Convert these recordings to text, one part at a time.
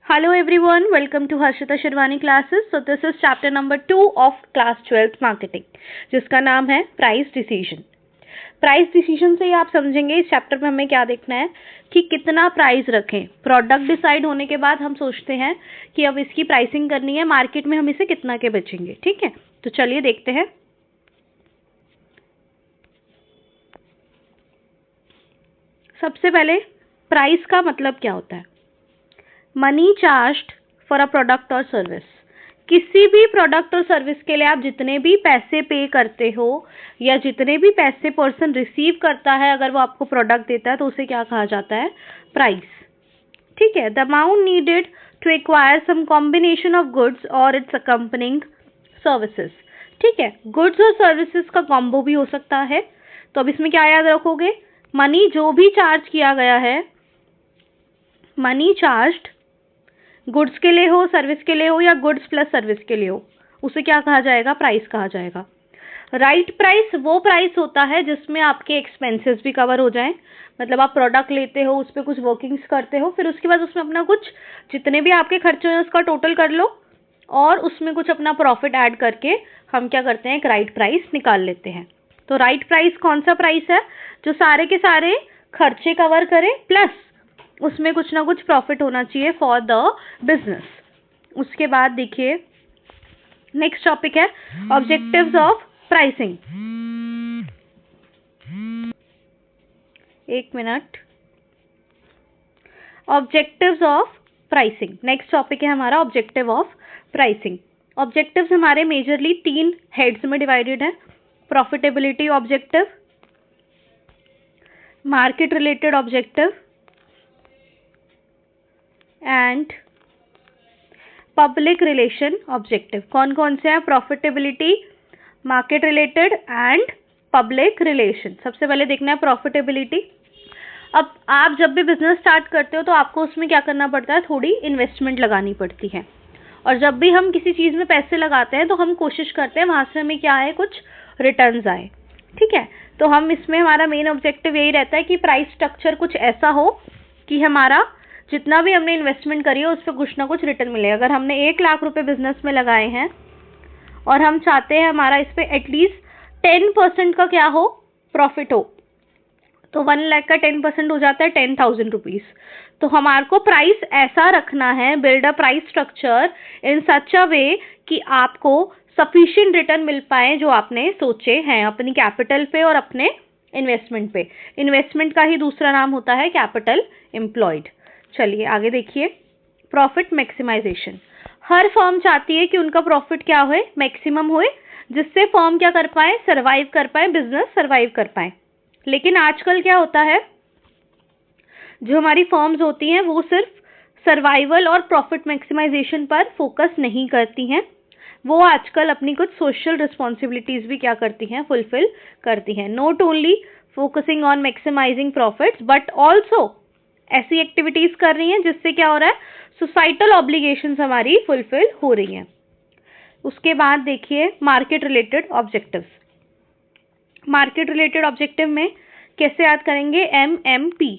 Hello everyone, welcome to Harshita Shirwani classes. So this is chapter number 2 of class 12th marketing, जिसका नाम है price decision. Price decision से ही आप समझेंगे इस चैप्टर में हमें क्या देखना है कि कितना प्राइस रखें. प्रोडक्ट डिसाइड होने के बाद हम सोचते हैं कि अब इसकी प्राइसिंग करनी है, मार्केट में हम इसे कितना के बेचेंगे. ठीक है, तो चलिए देखते हैं. सबसे पहले प्राइस का मतलब क्या होता है. Money charged for a product और सर्विस. किसी भी प्रोडक्ट और सर्विस के लिए आप जितने भी पैसे पे करते हो या जितने भी पैसे पर्सन रिसीव करता है, अगर वो आपको प्रोडक्ट देता है तो उसे क्या कहा जाता है, प्राइस. ठीक है. The amount needed to acquire some combination of goods और इट्स अकम्पनिंग सर्विसेज. ठीक है, गुड्स और सर्विसेज का कॉम्बो भी हो सकता है. तो अब इसमें क्या याद रखोगे, मनी जो भी चार्ज किया गया है, मनी चार्ज्ड गुड्स के लिए हो, सर्विस के लिए हो या गुड्स प्लस सर्विस के लिए हो, उसे क्या कहा जाएगा, प्राइस कहा जाएगा. राइट प्राइस वो प्राइस होता है जिसमें आपके एक्सपेंसेस भी कवर हो जाएं. मतलब आप प्रोडक्ट लेते हो, उस पर कुछ वर्किंग्स करते हो, फिर उसके बाद उसमें अपना कुछ जितने भी आपके खर्चे हैं उसका टोटल कर लो और उसमें कुछ अपना प्रॉफिट ऐड करके हम क्या करते हैं, एक राइट प्राइस निकाल लेते हैं. तो राइट प्राइस कौन सा प्राइस है, जो सारे के सारे खर्चे कवर करे प्लस उसमें कुछ ना कुछ प्रॉफिट होना चाहिए फॉर द बिजनेस. उसके बाद देखिए नेक्स्ट टॉपिक है ऑब्जेक्टिव्स ऑफ प्राइसिंग. एक minute. Objectives of pricing next topic है हमारा, ऑब्जेक्टिव ऑफ प्राइसिंग. ऑब्जेक्टिव्स हमारे मेजरली 3 हेड्स में डिवाइडेड है. Profitability objective, market related objective and public relation objective. कौन कौन से हैं, profitability, market related and public relation. सबसे पहले देखना है प्रॉफिटेबिलिटी. अब आप जब भी बिजनेस स्टार्ट करते हो तो आपको उसमें क्या करना पड़ता है, थोड़ी इन्वेस्टमेंट लगानी पड़ती है. और जब भी हम किसी चीज़ में पैसे लगाते हैं तो हम कोशिश करते हैं वहाँ से हमें क्या आए, कुछ रिटर्न्स आए. ठीक है, तो हम इसमें हमारा मेन ऑब्जेक्टिव यही रहता है कि प्राइस स्ट्रक्चर कुछ ऐसा हो कि हमारा जितना भी हमने इन्वेस्टमेंट करी है उस पर कुछ ना कुछ रिटर्न मिले. अगर हमने 1 लाख रुपए बिजनेस में लगाए हैं और हम चाहते हैं हमारा इस पर एटलीस्ट 10% का क्या हो, प्रॉफिट हो, तो 1 लाख का 10% हो जाता है 10,000 रुपीज़. तो हमारे को प्राइस ऐसा रखना है, build a price structure in such a way कि आपको सफिशिएंट रिटर्न मिल पाए जो आपने सोचे हैं अपनी कैपिटल पे और अपने इन्वेस्टमेंट पे. इन्वेस्टमेंट का ही दूसरा नाम होता है कैपिटल एम्प्लॉयड. चलिए आगे देखिए. Profit maximisation. हर फर्म चाहती है कि उनका प्रॉफिट क्या होए, मैक्सिमम होए, जिससे फर्म क्या कर पाए, सरवाइव कर पाए, बिजनेस सरवाइव कर पाए. लेकिन आजकल क्या होता है, जो हमारी फर्म्स होती हैं वो सिर्फ सर्वाइवल और प्रॉफिट मैक्सिमाइजेशन पर फोकस नहीं करती हैं. वो आजकल अपनी कुछ सोशल रिस्पॉन्सिबिलिटीज भी क्या करती हैं, फुलफिल करती हैं. Not only focusing on maximising profits but also ऐसी एक्टिविटीज कर रही हैं जिससे क्या हो रहा है, सोसाइटल ऑब्लिगेशंस हमारी फुलफिल हो रही हैं. उसके बाद देखिए market related objectives. Market related objective में कैसे याद करेंगे, MMP.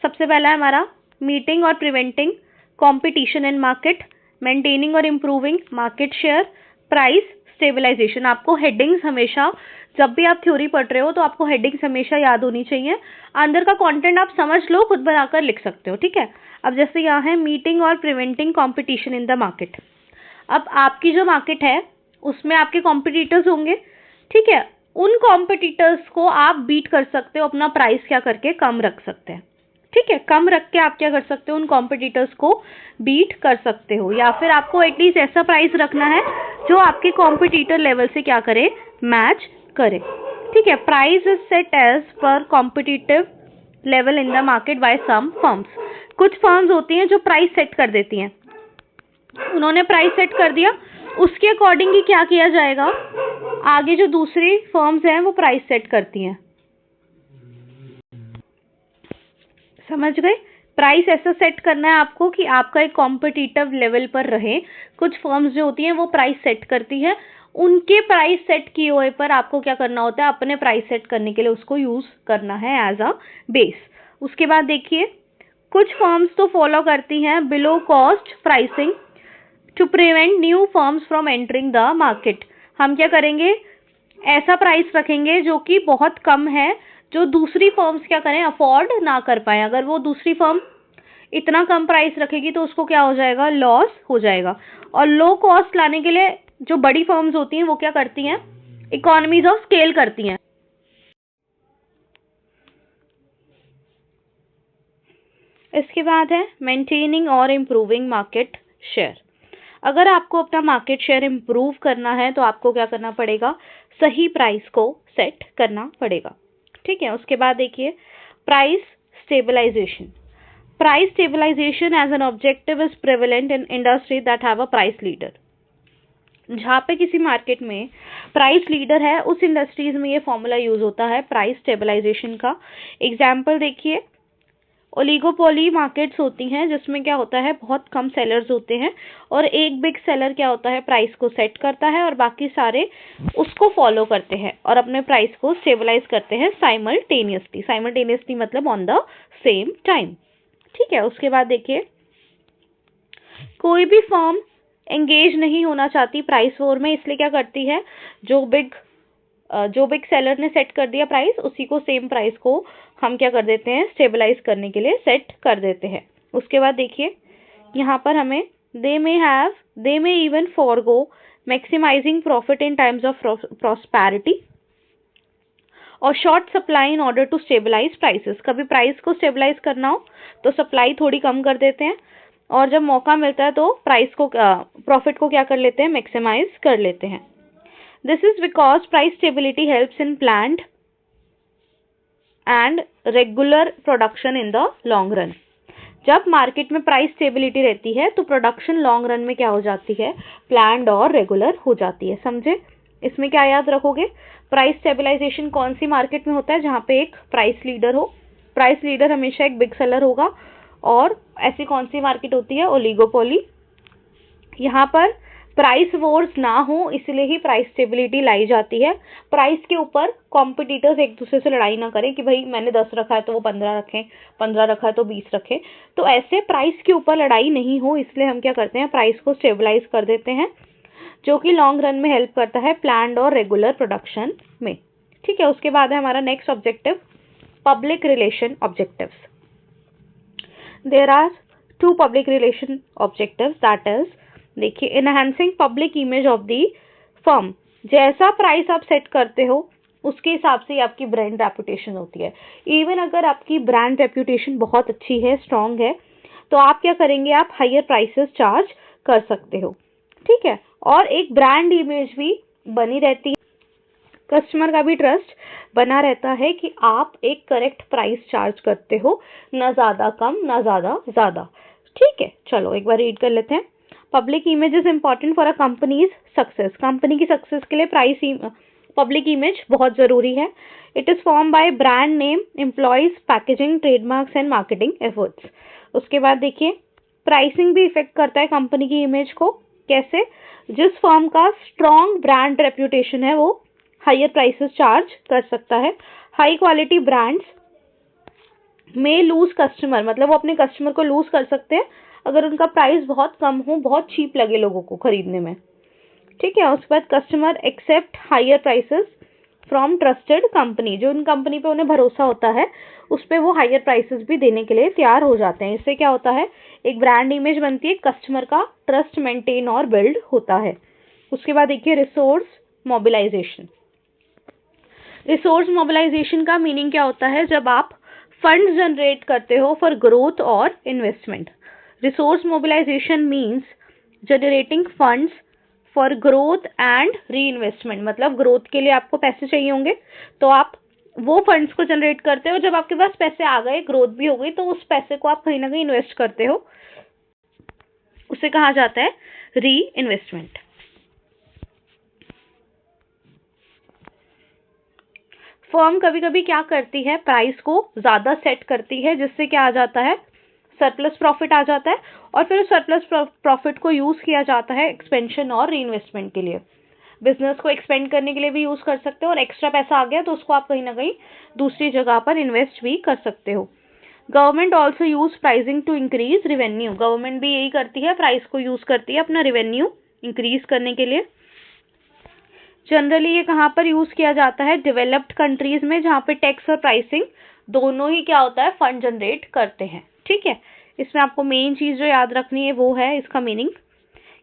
सबसे पहला है हमारा मीटिंग और preventing competition in market, maintaining और improving market share, price stabilisation. आपको हेडिंग्स हमेशा, जब भी आप थ्योरी पढ़ रहे हो तो आपको हेडिंग्स हमेशा याद होनी चाहिए. अंदर का कंटेंट आप समझ लो, खुद बनाकर लिख सकते हो. ठीक है, अब जैसे यहाँ है मीटिंग और preventing competition in the market. अब आपकी जो मार्केट है उसमें आपके कॉम्पिटिटर्स होंगे. ठीक है, उन कॉम्पिटिटर्स को आप बीट कर सकते हो, अपना प्राइस क्या करके कम रख सकते हैं. ठीक है, कम रख के आप क्या कर सकते हो, उन कॉम्पिटिटर्स को बीट कर सकते हो. या फिर आपको एटलीस्ट ऐसा प्राइस रखना है जो आपके कॉम्पिटिटर लेवल से क्या करे, मैच करे. ठीक है, price is set as per competitive level in the market by some firms. कुछ फर्म्स होती हैं जो प्राइस सेट कर देती हैं. उन्होंने प्राइस सेट कर दिया, उसके अकॉर्डिंग ही क्या किया जाएगा, आगे जो दूसरी फर्म्स हैं वो प्राइस सेट करती हैं. समझ गए, प्राइस ऐसा सेट करना है आपको कि आपका एक कॉम्पिटिटिव लेवल पर रहे. कुछ फर्म्स जो होती हैं वो प्राइस सेट करती है, उनके प्राइस सेट किए हुए पर आपको क्या करना होता है, अपने प्राइस सेट करने के लिए उसको यूज करना है एज अ बेस. उसके बाद देखिए कुछ फर्म्स तो फॉलो करती हैं below cost pricing to prevent new firms from entering the market. हम क्या करेंगे, ऐसा प्राइस रखेंगे जो कि बहुत कम है, जो दूसरी फर्म्स क्या करें, अफोर्ड ना कर पाए। अगर वो दूसरी फर्म इतना कम प्राइस रखेगी तो उसको क्या हो जाएगा, लॉस हो जाएगा। और लो कॉस्ट लाने के लिए जो बड़ी फर्म्स होती हैं वो क्या करती हैं, इकोनॉमीज ऑफ स्केल करती हैं। इसके बाद है मेंटेनिंग और इम्प्रूविंग मार्केट शेयर। अगर आपको अपना मार्केट शेयर इम्प्रूव करना है तो आपको क्या करना पड़ेगा, सही प्राइस को सेट करना पड़ेगा। ठीक है, उसके बाद देखिए price stabilisation. Price stabilisation as an objective is prevalent in industry that have a price leader. जहाँ पे किसी मार्केट में प्राइस लीडर है उस इंडस्ट्रीज में ये फॉर्मूला यूज होता है प्राइस स्टेबलाइजेशन का। एग्जाम्पल देखिए, ओलिगोपोली मार्केट्स होती हैं जिसमें क्या होता है, बहुत कम सेलर्स होते हैं और एक बिग सेलर क्या होता है, प्राइस को सेट करता है और बाकी सारे उसको फॉलो करते हैं और अपने प्राइस को स्टेबलाइज करते हैं साइमल्टेनियसली। साइमल्टेनियसली मतलब ऑन द सेम टाइम। ठीक है, उसके बाद देखिए कोई भी फर्म एंगेज नहीं होना चाहती प्राइस वॉर में, इसलिए क्या करती है, जो बिग सेलर ने सेट कर दिया प्राइस, उसी को सेम प्राइस को हम क्या कर देते हैं, स्टेबलाइज करने के लिए सेट कर देते हैं। उसके बाद देखिए यहाँ पर हमें they may even forgo maximising profit in times of prosperity और short supply in order to stabilise prices. कभी प्राइस को स्टेबलाइज करना हो तो सप्लाई थोड़ी कम कर देते हैं और जब मौका मिलता है तो प्राइस को प्रॉफिट को क्या कर लेते हैं, मैक्सिमाइज कर लेते हैं। This is because price stability helps in planned and regular production in the long run. जब मार्केट में प्राइस स्टेबिलिटी रहती है तो प्रोडक्शन लॉन्ग रन में क्या हो जाती है, प्लान्ड और रेगुलर हो जाती है। समझे, इसमें क्या याद रखोगे, प्राइस स्टेबलाइजेशन कौन सी मार्केट में होता है, जहाँ पे एक प्राइस लीडर हो। प्राइस लीडर हमेशा एक बिग सेलर होगा। और ऐसी कौन सी मार्केट होती है, ओलिगोपोली। यहाँ पर प्राइस वॉर्स ना हो इसलिए ही प्राइस स्टेबिलिटी लाई जाती है। प्राइस के ऊपर कॉम्पिटिटर्स एक दूसरे से लड़ाई ना करें कि भाई मैंने 10 रखा है तो वो 15 रखें, 15 रखा है तो 20 रखें। तो ऐसे प्राइस के ऊपर लड़ाई नहीं हो इसलिए हम क्या करते हैं, प्राइस को स्टेबलाइज कर देते हैं, जो कि लॉन्ग रन में हेल्प करता है प्लान्ड और रेगुलर प्रोडक्शन में। ठीक है, उसके बाद है हमारा next objective, public relation objectives. There are 2 public relation objectives, that is देखिए enhancing public image of the firm. जैसा प्राइस आप सेट करते हो उसके हिसाब से आपकी ब्रांड रेपुटेशन होती है। इवन अगर आपकी ब्रांड रेपुटेशन बहुत अच्छी है, स्ट्रांग है, तो आप क्या करेंगे, आप हायर प्राइसेस चार्ज कर सकते हो। ठीक है, और एक ब्रांड इमेज भी बनी रहती है, कस्टमर का भी ट्रस्ट बना रहता है कि आप एक करेक्ट प्राइस चार्ज करते हो, ना ज़्यादा कम ना ज़्यादा ज़्यादा। ठीक है, चलो एक बार रीड कर लेते हैं। Public image is important for a companies success. Company की सक्सेस के लिए पब्लिक इमेज बहुत ज़रूरी है। It is form by brand name, employees, packaging, trademarks and marketing efforts. उसके बाद देखिए प्राइसिंग भी इफेक्ट करता है कंपनी की इमेज को। कैसे, जिस फर्म का स्ट्रॉन्ग ब्रांड रेप्यूटेशन है वो हायर प्राइसेस चार्ज कर सकता है। हाई क्वालिटी ब्रांड्स में लूज कस्टमर, मतलब वो अपने कस्टमर को लूज कर सकते हैं अगर उनका प्राइस बहुत कम हो, बहुत चीप लगे लोगों को खरीदने में। ठीक है, उसके बाद customer accept higher prices from trusted company. जो उन कंपनी पे उन्हें भरोसा होता है उस पर वो हायर प्राइसेस भी देने के लिए तैयार हो जाते हैं। इससे क्या होता है, एक ब्रांड इमेज बनती है, कस्टमर का ट्रस्ट मेंटेन और बिल्ड होता है। उसके बाद देखिए रिसोर्स मोबिलाइजेशन। रिसोर्स मोबिलाइजेशन का मीनिंग क्या होता है, जब आप फंड्स जनरेट करते हो फॉर ग्रोथ और investment. Resource mobilisation means generating funds for growth and reinvestment. मतलब ग्रोथ के लिए आपको पैसे चाहिए होंगे तो आप वो फंड्स को जनरेट करते हो, जब आपके पास पैसे आ गए, ग्रोथ भी हो गई, तो उस पैसे को आप कहीं ना कहीं इन्वेस्ट करते हो, उसे कहा जाता है री इन्वेस्टमेंट। फर्म कभी कभी क्या करती है, प्राइस को ज्यादा सेट करती है जिससे क्या आ जाता है, सरप्लस प्रॉफिट आ जाता है और फिर उस सरप्लस प्रॉफिट को यूज किया जाता है एक्सपेंशन और री इन्वेस्टमेंट के लिए। बिजनेस को एक्सपेंड करने के लिए भी यूज कर सकते हो और एक्स्ट्रा पैसा आ गया तो उसको आप कहीं ना कहीं दूसरी जगह पर इन्वेस्ट भी कर सकते हो। Government also use pricing to increase revenue, government भी यही करती है, प्राइस को यूज करती है अपना रिवेन्यू इंक्रीज करने के लिए। जनरली ये कहाँ पर यूज किया जाता है? डेवलप्ड कंट्रीज में, जहाँ पे टैक्स और प्राइसिंग दोनों ही क्या होता है, फंड जनरेट करते हैं। ठीक है, इसमें आपको मेन चीज जो याद रखनी है वो है इसका मीनिंग।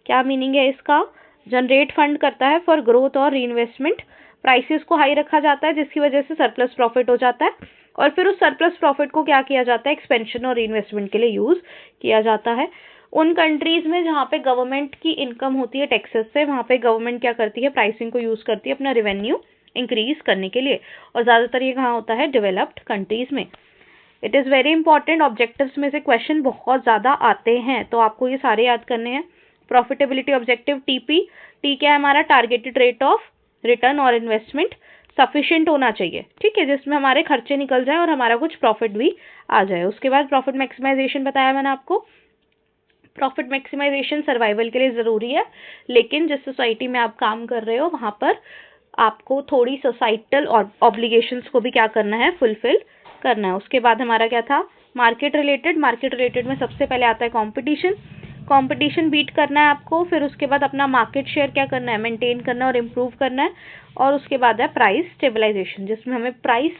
क्या मीनिंग है इसका? जनरेट फंड करता है फॉर ग्रोथ और रीइन्वेस्टमेंट। प्राइसेस को हाई रखा जाता है जिसकी वजह से सरप्लस प्रॉफिट हो जाता है, और फिर उस सरप्लस प्रॉफिट को क्या किया जाता है? एक्सपेंशन और इन्वेस्टमेंट के लिए यूज किया जाता है। उन कंट्रीज में जहाँ पे गवर्नमेंट की इनकम होती है टैक्सेस से, वहाँ पे गवर्नमेंट क्या करती है? प्राइसिंग को यूज करती है अपना रेवेन्यू इंक्रीज करने के लिए, और ज्यादातर ये कहाँ होता है? डेवलप्ड कंट्रीज में। It is very important, objectives में से क्वेश्चन बहुत ज्यादा आते हैं, तो आपको ये सारे याद करने हैं। प्रॉफिटेबिलिटी ऑब्जेक्टिव टीपी, टी क्या है हमारा? टारगेटेड रेट ऑफ रिटर्न और इन्वेस्टमेंट सफिशिएंट होना चाहिए, ठीक है, जिसमें हमारे खर्चे निकल जाए और हमारा कुछ प्रॉफिट भी आ जाए। उसके बाद प्रॉफिट मैक्सिमाइजेशन बताया मैंने आपको। प्रॉफिट मैक्सिमाइजेशन सर्वाइवल के लिए ज़रूरी है, लेकिन जिस सोसाइटी में आप काम कर रहे हो वहाँ पर आपको थोड़ी सोसाइटल और ऑब्लिगेशंस को भी क्या करना है? फुलफिल करना है। उसके बाद हमारा क्या था? Market related. मार्केट रिलेटेड में सबसे पहले आता है कंपटीशन। कंपटीशन बीट करना है आपको, फिर उसके बाद अपना मार्केट शेयर क्या करना है? मेंटेन करना है और इम्प्रूव करना है। और उसके बाद है प्राइस स्टेबलाइजेशन, जिसमें हमें प्राइस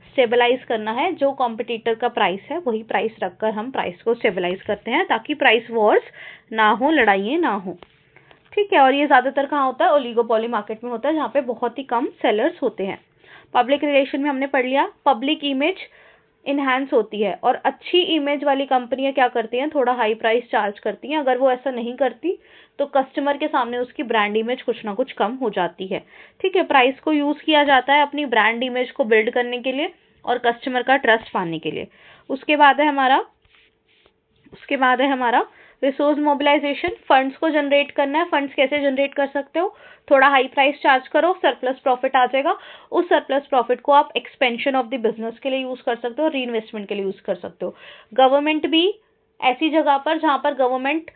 स्टेबलाइज करना है। जो कॉम्पिटिटर का प्राइस है वही प्राइस रखकर हम प्राइस को स्टेबलाइज करते हैं, ताकि प्राइस वॉर्स ना हो, लड़ाइयाँ ना हो। ठीक है, और ये ज़्यादातर कहाँ होता है? ओलिगोपोली मार्केट में होता है, जहाँ पे बहुत ही कम सेलर्स होते हैं। पब्लिक रिलेशन में हमने पढ़ लिया, पब्लिक इमेज इन्हांस होती है, और अच्छी इमेज वाली कंपनियां क्या करती हैं? थोड़ा हाई प्राइस चार्ज करती हैं। अगर वो ऐसा नहीं करती तो कस्टमर के सामने उसकी ब्रांड इमेज कुछ ना कुछ कम हो जाती है। ठीक है, प्राइस को यूज किया जाता है अपनी ब्रांड इमेज को बिल्ड करने के लिए और कस्टमर का ट्रस्ट पाने के लिए। उसके बाद है हमारा रिसोर्स मोबिलाइजेशन। फंड्स को जनरेट करना है। फंड्स कैसे जनरेट कर सकते हो? थोड़ा हाई प्राइस चार्ज करो, सरप्लस प्रॉफिट आ जाएगा। उस सरप्लस प्रॉफिट को आप एक्सपेंशन ऑफ द बिजनेस के लिए यूज कर सकते हो, री इन्वेस्टमेंट के लिए यूज कर सकते हो। गवर्नमेंट भी ऐसी जगह पर जहां पर गवर्नमेंट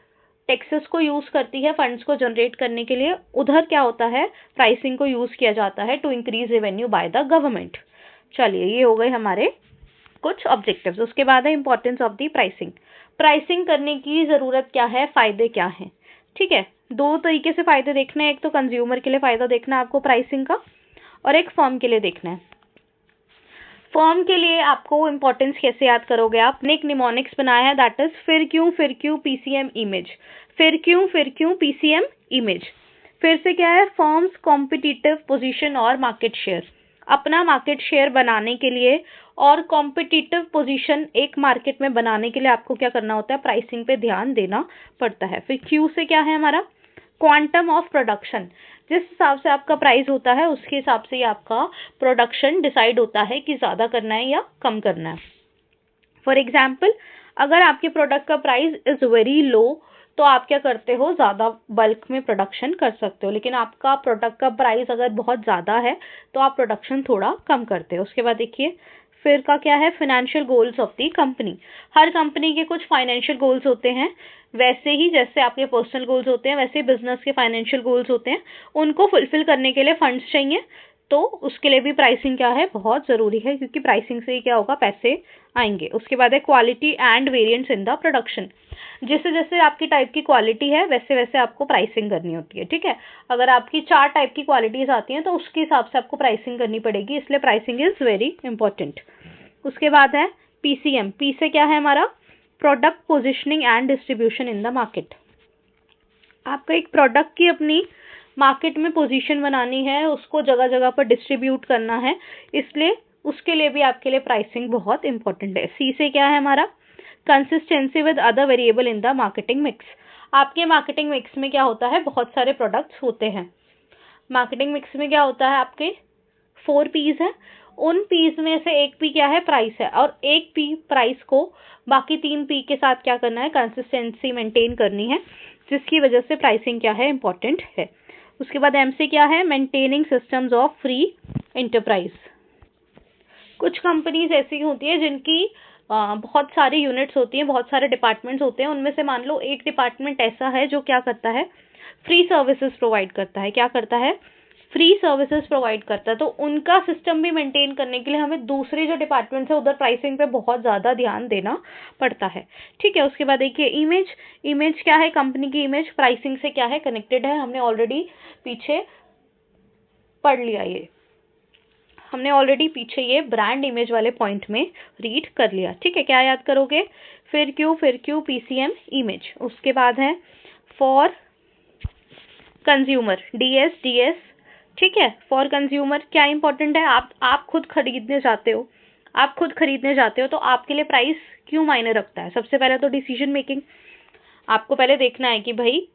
टैक्सेस को यूज करती है फंड्स को जनरेट करने के लिए, उधर क्या होता है? प्राइसिंग को यूज किया जाता है to increase revenue by the government. चलिए, ये हो गए हमारे कुछ ऑब्जेक्टिव्स। उसके बाद है importance of the pricing. Pricing करने की जरूरत क्या है? फायदे क्या है? ठीक है, दो तरीके से फायदे देखने हैं। एक तो कंज्यूमर के लिए फायदा देखना है आपको प्राइसिंग का, और एक फर्म के लिए देखना है। फर्म के लिए आपको इंपॉर्टेंस कैसे याद करोगे? आपने एक निमोनिक्स बनाया है, दैट इज फिर क्यों पीसीएम इमेज। फिर क्यों पीसीएम इमेज। फिर से क्या है? फर्म्स कॉम्पिटिटिव पोजीशन और मार्केट शेयर। अपना मार्केट शेयर बनाने के लिए और कॉम्पिटिटिव पोजीशन एक मार्केट में बनाने के लिए आपको क्या करना होता है? प्राइसिंग पे ध्यान देना पड़ता है। फिर क्यू से क्या है हमारा? Quantum of production. जिस हिसाब से आपका प्राइस होता है उसके हिसाब से ही आपका प्रोडक्शन डिसाइड होता है कि ज़्यादा करना है या कम करना है। फॉर एग्जाम्पल, अगर आपके प्रोडक्ट का प्राइस इज़ वेरी लो तो आप क्या करते हो? ज़्यादा बल्क में प्रोडक्शन कर सकते हो। लेकिन आपका प्रोडक्ट का प्राइस अगर बहुत ज़्यादा है तो आप प्रोडक्शन थोड़ा कम करते हो। उसके बाद देखिए, फिर का क्या है? Financial goals of the company. Her company के कुछ फाइनेंशियल गोल्स होते हैं, वैसे ही जैसे आपके पर्सनल गोल्स होते हैं वैसे बिजनेस के फाइनेंशियल गोल्स होते हैं। उनको फुलफिल करने के लिए फंड्स चाहिए, तो उसके लिए भी प्राइसिंग क्या है? बहुत ज़रूरी है, क्योंकि प्राइसिंग से ही क्या होगा? पैसे आएंगे। उसके बाद है quality and variants in the production. जैसे जैसे आपकी टाइप की क्वालिटी है वैसे वैसे आपको प्राइसिंग करनी होती है। ठीक है, अगर आपकी 4 टाइप की क्वालिटीज आती हैं तो उसके हिसाब से आपको प्राइसिंग करनी पड़ेगी, इसलिए प्राइसिंग इज वेरी इंपॉर्टेंट। उसके बाद है पीसीएम। पी से क्या है हमारा? Product positioning and distribution in the market. आपको एक प्रोडक्ट की अपनी मार्केट में पोजीशन बनानी है, उसको जगह जगह पर डिस्ट्रीब्यूट करना है, इसलिए उसके लिए भी आपके लिए प्राइसिंग बहुत इंपॉर्टेंट है। सी से क्या है हमारा? Consistency with other variable in the marketing mix. आपके मार्केटिंग मिक्स में क्या होता है? बहुत सारे प्रोडक्ट्स होते हैं। मार्केटिंग मिक्स में क्या होता है? आपके 4 पीस है। उन पीस में से एक पी क्या है? प्राइस है, और एक पी प्राइस को बाकी 3 पी के साथ क्या करना है? कंसिस्टेंसी मेंटेन करनी है, जिसकी वजह से प्राइसिंग क्या है? इंपॉर्टेंट है। उसके बाद एम से क्या है? Maintaining systems of free enterprise. कुछ कंपनीज ऐसी होती है जिनकी बहुत सारी यूनिट्स होती हैं, बहुत सारे डिपार्टमेंट्स होते हैं। उनमें से मान लो एक डिपार्टमेंट ऐसा है जो क्या करता है? फ्री सर्विसेज प्रोवाइड करता है। क्या करता है? फ्री सर्विसेज प्रोवाइड करता है, तो उनका सिस्टम भी मेंटेन करने के लिए हमें दूसरे जो डिपार्टमेंट्स है उधर प्राइसिंग पे बहुत ज़्यादा ध्यान देना पड़ता है। ठीक है, उसके बाद देखिए इमेज। इमेज क्या है? कंपनी की इमेज प्राइसिंग से क्या है? कनेक्टेड है। हमने ऑलरेडी पीछे पढ़ लिया, ये हमने ऑलरेडी पीछे ये ब्रांड इमेज वाले पॉइंट में रीड कर लिया। ठीक है, क्या याद करोगे? फिर क्यू, पीसीएम, इमेज। उसके बाद है फॉर कंज्यूमर, डीएस। ठीक है, फॉर कंज्यूमर क्या इंपॉर्टेंट है? आप खुद खरीदने जाते हो, तो आपके लिए प्राइस क्यों मायने रखता है? सबसे पहले तो डिसीजन मेकिंग। आपको पहले देखना है कि भाई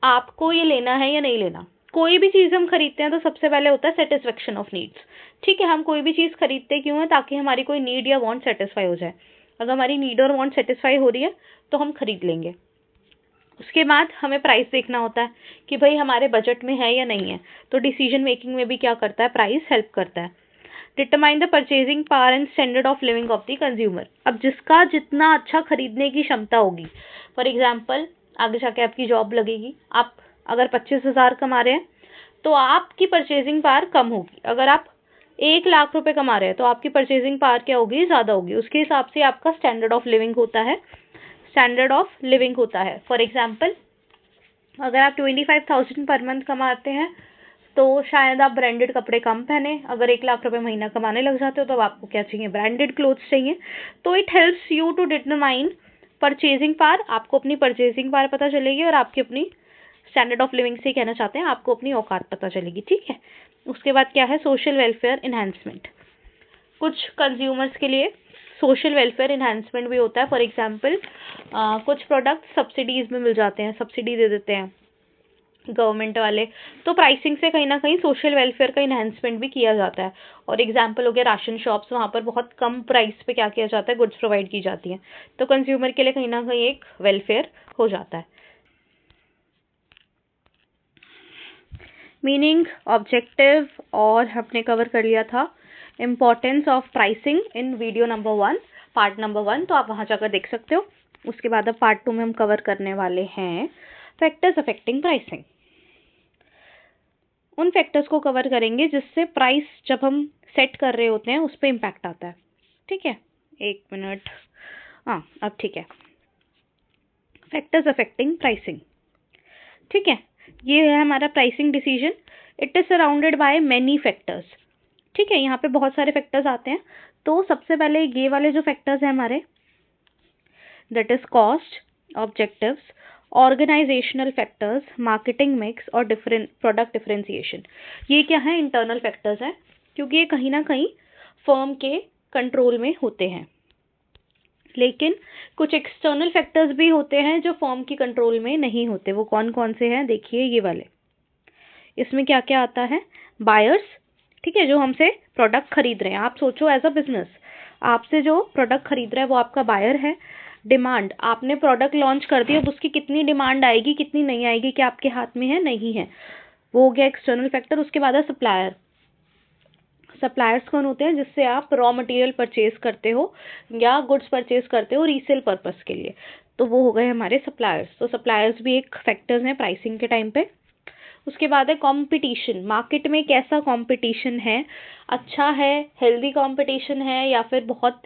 आपको ये लेना है या नहीं लेना। कोई भी चीज़ हम खरीदते हैं तो सबसे पहले होता है सेटिस्फेक्शन ऑफ नीड्स। ठीक है, हम कोई भी चीज़ खरीदते क्यों है? ताकि हमारी कोई नीड या वांट सेटिस्फाई हो जाए। अगर हमारी नीड और वांट सेटिस्फाई हो रही है तो हम खरीद लेंगे। उसके बाद हमें प्राइस देखना होता है कि भाई हमारे बजट में है या नहीं है। तो डिसीजन मेकिंग में भी क्या करता है? प्राइस हेल्प करता है। Determine the purchasing power and standard of living of the consumer. अब जिसका जितना अच्छा खरीदने की क्षमता होगी, फॉर एग्जाम्पल आगे जाके आपकी जॉब लगेगी, आप अगर 25,000 कमा रहे हैं तो आपकी परचेजिंग पावर कम होगी। अगर आप 1 लाख रुपए कमा रहे हैं तो आपकी परचेजिंग पावर क्या होगी? ज़्यादा होगी। उसके हिसाब से आपका स्टैंडर्ड ऑफ लिविंग होता है। फॉर एग्जाम्पल अगर आप 25,000 पर मंथ कमाते हैं तो शायद आप ब्रांडेड कपड़े कम पहने। अगर 1 लाख रुपए महीना कमाने लग जाते हो तो आपको क्या चाहिए? ब्रांडेड क्लोथ्स चाहिए। तो it helps you to determine purchasing power. आपको अपनी परचेजिंग पावर पता चलेगी और आपकी अपनी स्टैंडर्ड ऑफ लिविंग से कहना चाहते हैं आपको अपनी औकात पता चलेगी। ठीक है, उसके बाद क्या है? Social welfare enhancement. कुछ कंज्यूमर्स के लिए सोशल वेलफेयर इन्हांसमेंट भी होता है। फॉर एग्जांपल कुछ प्रोडक्ट सब्सिडीज में मिल जाते हैं, सब्सिडी दे देते हैं गवर्नमेंट वाले, तो प्राइसिंग से कहीं ना कहीं सोशल वेलफेयर का इन्हांसमेंट भी किया जाता है। और एग्जांपल हो गया राशन शॉप्स, वहाँ पर बहुत कम प्राइस पे क्या किया जाता है? गुड्स प्रोवाइड की जाती हैं। तो कंज्यूमर के लिए कहीं ना कहीं एक वेलफेयर हो जाता है। मीनिंग, ऑब्जेक्टिव और हमने कवर कर लिया था। Importance of pricing in video number 1, part number 1, तो आप वहाँ जाकर देख सकते हो। उसके बाद अब पार्ट 2 में हम कवर करने वाले हैं फैक्टर्स अफेक्टिंग प्राइसिंग। उन फैक्टर्स को कवर करेंगे जिससे प्राइस जब हम सेट कर रहे होते हैं उस पर इम्पैक्ट आता है। ठीक है, 1 मिनट। हाँ, अब ठीक है। Factors affecting pricing. ठीक है, ये है हमारा pricing decision. It is surrounded by many factors. ठीक है, यहाँ पे बहुत सारे फैक्टर्स आते हैं। तो सबसे पहले ये वाले जो फैक्टर्स हैं हमारे, that is cost, objectives, organisational factors, marketing mix और प्रोडक्ट डिफरेंशिएशन। ये क्या है? इंटरनल फैक्टर्स हैं, क्योंकि ये कहीं ना कहीं फर्म के कंट्रोल में होते हैं। लेकिन कुछ एक्सटर्नल फैक्टर्स भी होते हैं जो फर्म की कंट्रोल में नहीं होते। वो कौन कौन से हैं? देखिए ये वाले। इसमें क्या क्या आता है? बायर्स, ठीक है, जो हमसे प्रोडक्ट खरीद रहे हैं। आप सोचो एज अ बिजनेस, आपसे जो प्रोडक्ट खरीद रहा है वो आपका बायर है। डिमांड, आपने प्रोडक्ट लॉन्च कर दिया, अब उसकी कितनी डिमांड आएगी कितनी नहीं आएगी क्या आपके हाथ में है? नहीं है। वो हो गया एक्सटर्नल फैक्टर। उसके बाद है सप्लायर। सप्लायर्स कौन होते हैं? जिससे आप रॉ मटेरियल परचेज करते हो या गुड्स परचेज करते हो रीसेल पर्पस के लिए, तो वो हो गए हमारे सप्लायर्स। तो सप्लायर्स भी एक फैक्टर्स हैं प्राइसिंग के टाइम पे। उसके बाद है कंपटीशन। मार्केट में कैसा कंपटीशन है? अच्छा है, हेल्दी कंपटीशन है, या फिर बहुत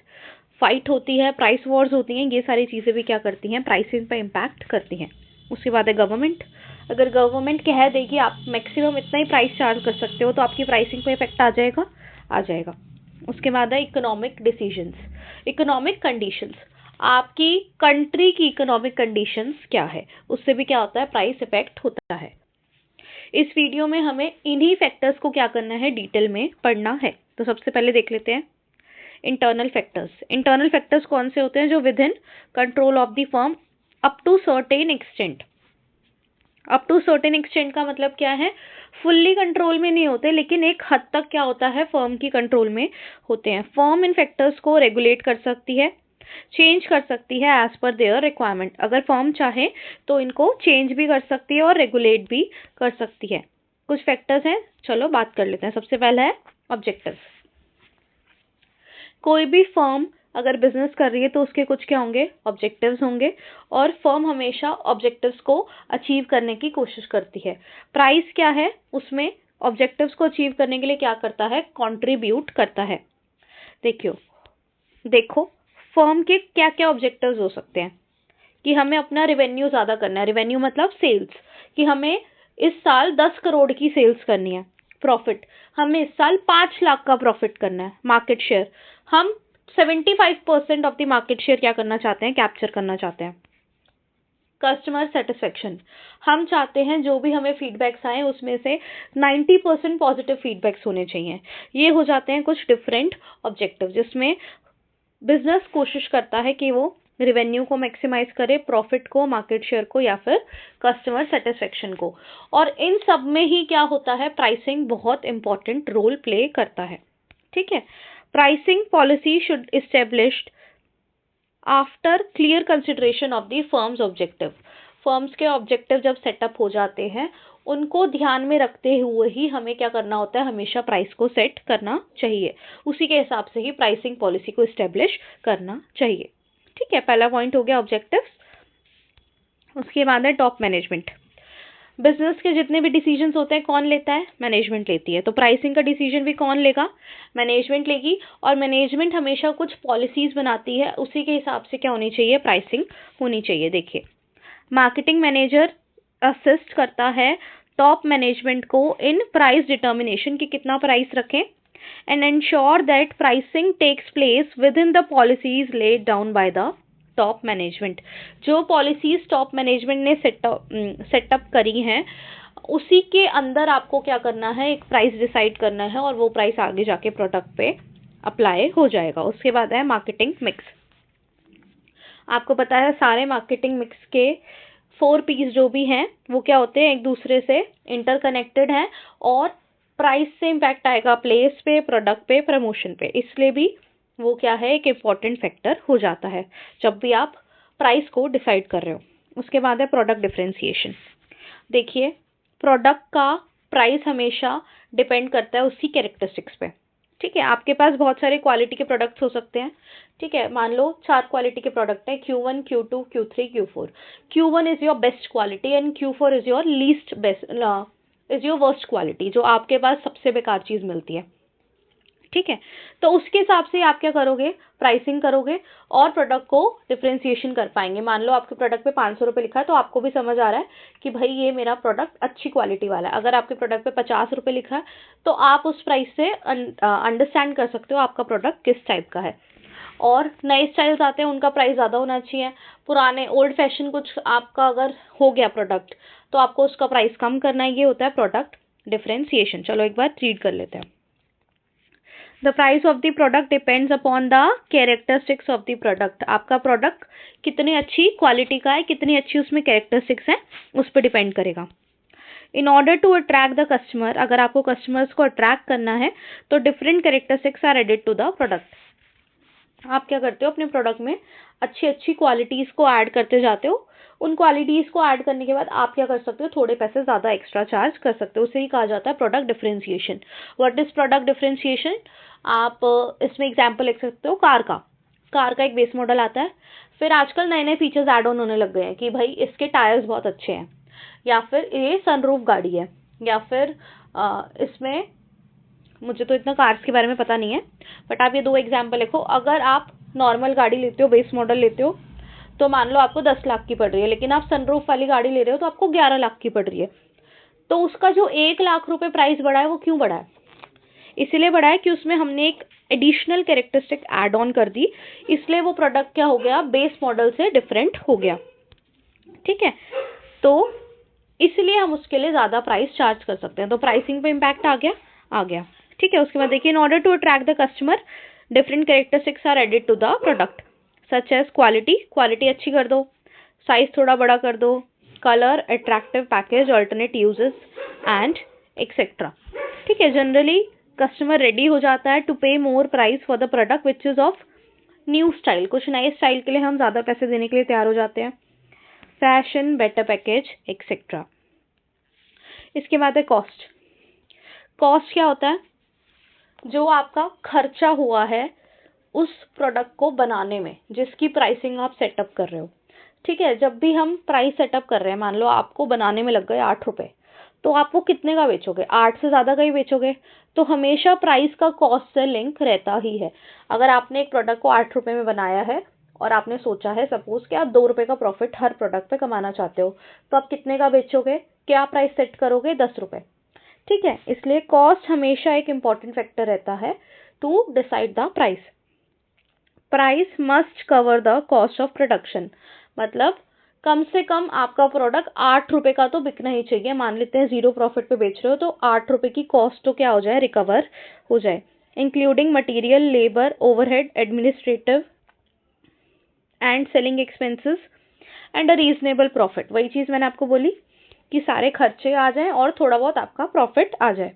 फाइट होती है, प्राइस वॉर्स होती हैं। ये सारी चीज़ें भी क्या करती हैं? प्राइसिंग पे इम्पैक्ट करती हैं। उसके बाद है गवर्नमेंट। अगर गवर्नमेंट कह देगी आप मैक्सिमम इतना ही प्राइस चार्ज कर सकते हो तो आपकी प्राइसिंग पे इफेक्ट आ जाएगा। उसके बाद है इकोनॉमिक डिसीजंस, इकोनॉमिक कंडीशंस। आपकी कंट्री की इकोनॉमिक कंडीशंस क्या है, उससे भी क्या होता है? प्राइस इफेक्ट होता है। इस वीडियो में हमें इन्हीं फैक्टर्स को क्या करना है? डिटेल में पढ़ना है। तो सबसे पहले देख लेते हैं इंटरनल फैक्टर्स। इंटरनल फैक्टर्स कौन से होते हैं? जो within control of the firm up to certain extent. Up to certain extent का मतलब क्या है? फुल्ली कंट्रोल में नहीं होते, लेकिन एक हद तक क्या होता है? फर्म की कंट्रोल में होते हैं। फर्म इन फैक्टर्स को रेगुलेट कर सकती है, चेंज कर सकती है एज पर देयर रिक्वायरमेंट। अगर फर्म चाहे तो इनको चेंज भी कर सकती है और रेगुलेट भी कर सकती है। कुछ फैक्टर्स हैं, चलो बात कर लेते हैं। सबसे पहला है ऑब्जेक्टिव। कोई भी फर्म अगर बिजनेस कर रही है तो उसके कुछ क्या होंगे, ऑब्जेक्टिव्स होंगे, और फर्म हमेशा ऑब्जेक्टिव्स को अचीव करने की कोशिश करती है। प्राइस क्या है, उसमें ऑब्जेक्टिव्स को अचीव करने के लिए क्या करता है, कंट्रीब्यूट करता है। देखो फर्म के क्या क्या ऑब्जेक्टिव्स हो सकते हैं कि हमें अपना रेवेन्यू ज़्यादा करना है, रेवेन्यू मतलब सेल्स, कि हमें इस साल 10 करोड़ की सेल्स करनी है। प्रॉफिट, हमें इस साल 5 लाख का प्रॉफिट करना है। मार्केट शेयर, हम 75% ऑफ द मार्केट शेयर क्या करना चाहते हैं, कैप्चर करना चाहते हैं। कस्टमर सेटिस्फेक्शन, हम चाहते हैं जो भी हमें फीडबैक्स आए उसमें से 90% पॉजिटिव फीडबैक्स होने चाहिए। ये हो जाते हैं कुछ डिफरेंट ऑब्जेक्टिव जिसमें बिजनेस कोशिश करता है कि वो रेवेन्यू को मैक्सिमाइज करे, प्रॉफिट को, मार्केट शेयर को, या फिर कस्टमर सेटिस्फेक्शन को। और इन सब में ही क्या होता है, प्राइसिंग बहुत इंपॉर्टेंट रोल प्ले करता है। ठीक है, pricing policy should established after clear consideration of the firms objective. Firms के ऑब्जेक्टिव जब सेटअप हो जाते हैं उनको ध्यान में रखते हुए ही हमें क्या करना होता है, हमेशा प्राइस को सेट करना चाहिए। उसी के हिसाब से ही प्राइसिंग पॉलिसी को इस्टेब्लिश करना चाहिए। ठीक है, पहला पॉइंट हो गया ऑब्जेक्टिव्स। उसके बाद है टॉप मैनेजमेंट। बिजनेस के जितने भी डिसीजंस होते हैं कौन लेता है, मैनेजमेंट लेती है। तो प्राइसिंग का डिसीजन भी कौन लेगा, मैनेजमेंट लेगी। और मैनेजमेंट हमेशा कुछ पॉलिसीज बनाती है, उसी के हिसाब से क्या होनी चाहिए, प्राइसिंग होनी चाहिए। देखिए, मार्केटिंग मैनेजर असिस्ट करता है टॉप मैनेजमेंट को इन प्राइस डिटर्मिनेशन की कितना प्राइस रखें, and ensure that pricing takes place within the policies laid down by the top management. जो पॉलिसीज टॉप मैनेजमेंट ने सेटअप करी हैं उसी के अंदर आपको क्या करना है, एक प्राइस डिसाइड करना है, और वो प्राइस आगे जाके प्रोडक्ट पे अप्लाई हो जाएगा। उसके बाद है मार्केटिंग मिक्स। आपको पता है सारे मार्केटिंग मिक्स के 4 पीस जो भी हैं वो क्या होते हैं, एक दूसरे से इंटरकनेक्टेड हैं, और प्राइस से इम्पैक्ट आएगा प्लेस पे, प्रोडक्ट पे, प्रमोशन पे। इसलिए भी वो क्या है, एक इम्पॉर्टेंट फैक्टर हो जाता है जब भी आप प्राइस को डिसाइड कर रहे हो। उसके बाद है प्रोडक्ट डिफरेंशिएशन। देखिए, प्रोडक्ट का प्राइस हमेशा डिपेंड करता है उसकी कैरेक्टरिस्टिक्स पे। ठीक है, आपके पास बहुत सारे क्वालिटी के प्रोडक्ट्स हो सकते हैं। ठीक है, मान लो 4 क्वालिटी के प्रोडक्ट है, Q1, Q2, Q3, Q4। Q1 is your best quality and Q4 is your least best, is your worst quality, जो आपके पास सबसे बेकार चीज मिलती है। ठीक है, तो उसके हिसाब से आप क्या करोगे, प्राइसिंग करोगे और प्रोडक्ट को डिफरेंशिएशन कर पाएंगे। मान लो आपके प्रोडक्ट पे 500 रुपये लिखा है तो आपको भी समझ आ रहा है कि भाई ये मेरा प्रोडक्ट अच्छी क्वालिटी वाला है। अगर आपके प्रोडक्ट पे 50 रुपये लिखा है तो आप उस प्राइस से अंडरस्टैंड कर सकते हो आपका प्रोडक्ट किस टाइप का है। और नए स्टाइल्स आते हैं उनका प्राइस ज़्यादा होना चाहिए। पुराने ओल्ड फैशन कुछ आपका अगर हो गया प्रोडक्ट तो आपको उसका प्राइस कम करना है। ये होता है प्रोडक्ट डिफरेंशिएशन। चलो एक बार रीड कर लेते हैं। The price of the product depends upon the characteristics of the product. आपका प्रोडक्ट कितनी अच्छी क्वालिटी का है, कितनी अच्छी उसमें कैरेक्टरिस्टिक्स हैं, उस पर डिपेंड करेगा। In order to attract the customer, अगर आपको कस्टमर्स को अट्रैक्ट करना है तो different characteristics are added to the product. आप क्या करते हो, अपने प्रोडक्ट में अच्छी अच्छी क्वालिटीज़ को ऐड करते जाते हो। उन क्वालिटीज़ को ऐड करने के बाद आप क्या कर सकते हो, थोड़े पैसे ज़्यादा एक्स्ट्रा चार्ज कर सकते हो। उसे ही कहा जाता है product differentiation. What is product differentiation? आप इसमें एग्जाम्पल लिख सकते हो, कार का एक बेस मॉडल आता है, फिर आजकल नए नए फीचर्स ऐड ऑन होने लग गए हैं कि भाई इसके टायर्स बहुत अच्छे हैं, या फिर ये सनरूफ गाड़ी है, या फिर इसमें, मुझे तो इतना कार्स के बारे में पता नहीं है, बट आप ये 2 एग्जाम्पल लिखो। अगर आप नॉर्मल गाड़ी लेते हो, बेस मॉडल लेते हो, तो मान लो आपको 10 लाख की पड़ रही है, लेकिन आप सनरूफ वाली गाड़ी ले रहे हो तो आपको 11 लाख की पड़ रही है। तो उसका जो 1 लाख रुपए प्राइस बढ़ा है वो क्यों बढ़ा है? इसलिए बढ़ा है कि उसमें हमने एक एडिशनल कैरेक्टरिस्टिक ऐड ऑन कर दी, इसलिए वो प्रोडक्ट क्या हो गया, बेस मॉडल से डिफरेंट हो गया। ठीक है, तो इसलिए हम उसके लिए ज़्यादा प्राइस चार्ज कर सकते हैं। तो प्राइसिंग पे इम्पैक्ट आ गया। ठीक है, उसके बाद देखिए, in order to attract the customer different characteristics are added to the product such as quality अच्छी कर दो, साइज थोड़ा बड़ा कर दो, colour, attractive package, alternate uses and etcetera. ठीक है, जनरली कस्टमर रेडी हो जाता है टू पे मोर price for the product which is of new style. कुछ नए स्टाइल के लिए हम ज़्यादा पैसे देने के लिए तैयार हो जाते हैं। Fashion, better package etcetera. इसके बाद है कॉस्ट। कॉस्ट क्या होता है? जो आपका खर्चा हुआ है उस प्रोडक्ट को बनाने में जिसकी प्राइसिंग आप सेटअप कर रहे हो। ठीक है, जब भी हम प्राइस सेटअप कर रहे हैं, मान लो आपको बनाने में लग गए 8 रुपए, तो आप वो कितने का बेचोगे? 8 से ज़्यादा का ही बेचोगे। तो हमेशा प्राइस का कॉस्ट से लिंक रहता ही है। अगर आपने एक प्रोडक्ट को 8 रुपए में बनाया है और आपने सोचा है सपोज कि आप 2 रुपए का प्रॉफिट हर प्रोडक्ट पे कमाना चाहते हो, तो आप कितने का बेचोगे? क्या प्राइस सेट करोगे? 10 रुपए। ठीक है, इसलिए कॉस्ट हमेशा एक इम्पॉर्टेंट फैक्टर रहता है to decide the price. Price must cover the cost of production, मतलब कम से कम आपका प्रोडक्ट 8 रुपए का तो बिकना ही चाहिए। मान लेते हैं 0 प्रॉफिट पे बेच रहे हो, तो 8 रुपए की कॉस्ट तो क्या हो जाए? रिकवर हो जाए, including material, labour, overhead, administrative and selling expenses and a reasonable profit. वही चीज़ मैंने आपको बोली कि सारे खर्चे आ जाएं और थोड़ा बहुत आपका प्रॉफिट आ जाए।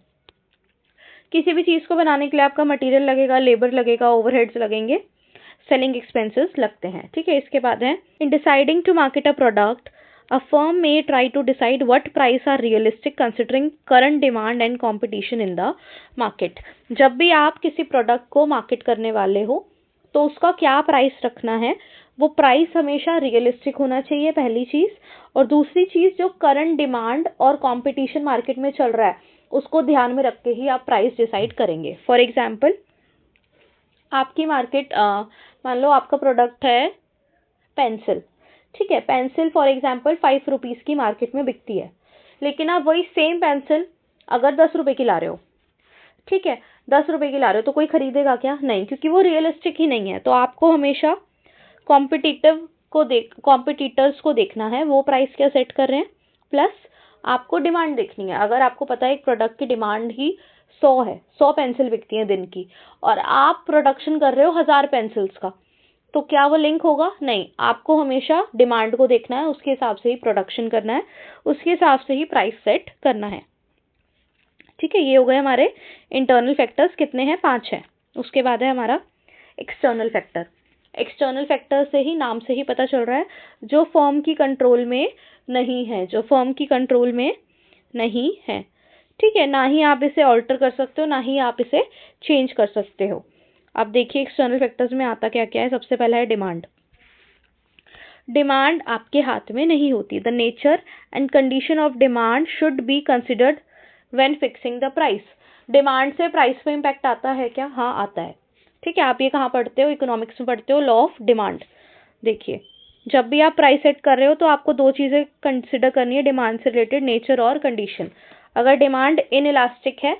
किसी भी चीज़ को बनाने के लिए आपका मटेरियल लगेगा, लेबर लगेगा, ओवरहेड्स लगेंगे, सेलिंग एक्सपेंसेस लगते हैं। ठीक है, इसके बाद है in deciding to market a product a firm may try to decide what price are realistic considering current demand and competition in the market. जब भी आप किसी प्रोडक्ट को मार्केट करने वाले हो तो उसका क्या प्राइस रखना है, वो प्राइस हमेशा रियलिस्टिक होना चाहिए, पहली चीज़। और दूसरी चीज़, जो करंट डिमांड और कंपटीशन मार्केट में चल रहा है उसको ध्यान में रख के ही आप प्राइस डिसाइड करेंगे। फॉर एग्जाम्पल, आपकी मार्केट मान लो आपका प्रोडक्ट है पेंसिल। ठीक है, पेंसिल फॉर एग्जाम्पल 5 रुपीज़ की मार्केट में बिकती है, लेकिन आप वही सेम पेंसिल अगर 10 रुपए की ला रहे हो, ठीक है, 10 रुपए की ला रहे हो, तो कोई खरीदेगा क्या? नहीं, क्योंकि वो रियलिस्टिक ही नहीं है। तो आपको हमेशा कॉम्पिटिटर्स को देखना है, वो प्राइस क्या सेट कर रहे हैं, प्लस आपको डिमांड देखनी है। अगर आपको पता है एक प्रोडक्ट की डिमांड ही 100 है, 100 पेंसिल बिकती हैं दिन की, और आप प्रोडक्शन कर रहे हो 1000 पेंसिल्स का, तो क्या वो लिंक होगा? नहीं। आपको हमेशा डिमांड को देखना है, उसके हिसाब से ही प्रोडक्शन करना है, उसके हिसाब से ही प्राइस सेट करना है। ठीक है, ये हो गए हमारे इंटरनल फैक्टर्स। कितने हैं? 5 हैं। उसके बाद है हमारा एक्सटर्नल फैक्टर। एक्सटर्नल फैक्टर से ही, नाम से ही पता चल रहा है, जो फर्म की कंट्रोल में नहीं है, जो फर्म की कंट्रोल में नहीं है। ठीक है, ना ही आप इसे ऑल्टर कर सकते हो, ना ही आप इसे चेंज कर सकते हो। अब देखिए एक्सटर्नल फैक्टर्स में आता क्या क्या है। सबसे पहला है डिमांड। डिमांड आपके हाथ में नहीं होती। The nature and condition of demand should be considered when fixing the price. Demand से प्राइस पे इम्पैक्ट आता है क्या? हाँ, आता है। ठीक है, आप ये कहाँ पढ़ते हो? इकोनॉमिक्स में पढ़ते हो, लॉ ऑफ डिमांड। देखिए, जब भी आप प्राइस सेट कर रहे हो तो आपको 2 चीज़ें कंसिडर करनी है डिमांड से रिलेटेड, नेचर और कंडीशन। अगर डिमांड इनइलास्टिक है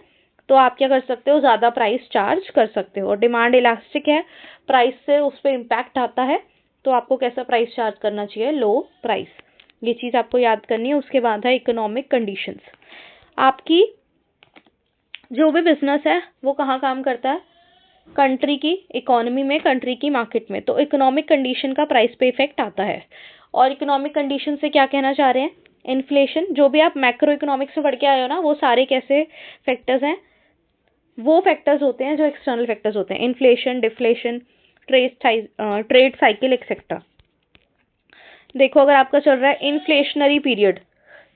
तो आप क्या कर सकते हो? ज़्यादा प्राइस चार्ज कर सकते हो। और डिमांड इलास्टिक है, प्राइस से उस पर इम्पैक्ट आता है, तो आपको कैसा प्राइस चार्ज करना चाहिए? लो प्राइस। ये चीज़ आपको याद करनी है। उसके बाद है इकोनॉमिक कंडीशंस। आपकी जो भी बिजनेस है वो कहाँ काम करता है? कंट्री की इकोनॉमी में, कंट्री की मार्केट में। तो इकोनॉमिक कंडीशन का प्राइस पे इफेक्ट आता है। और इकोनॉमिक कंडीशन से क्या कहना चाह रहे हैं? इन्फ्लेशन। जो भी आप मैक्रो इकोनॉमिक्स में पढ़ के आए हो ना, वो सारे कैसे फैक्टर्स हैं? वो फैक्टर्स होते हैं जो एक्सटर्नल फैक्टर्स होते हैं। Inflation, deflation, trade cycle etcetera. देखो, अगर आपका चल रहा है इन्फ्लेशनरी पीरियड,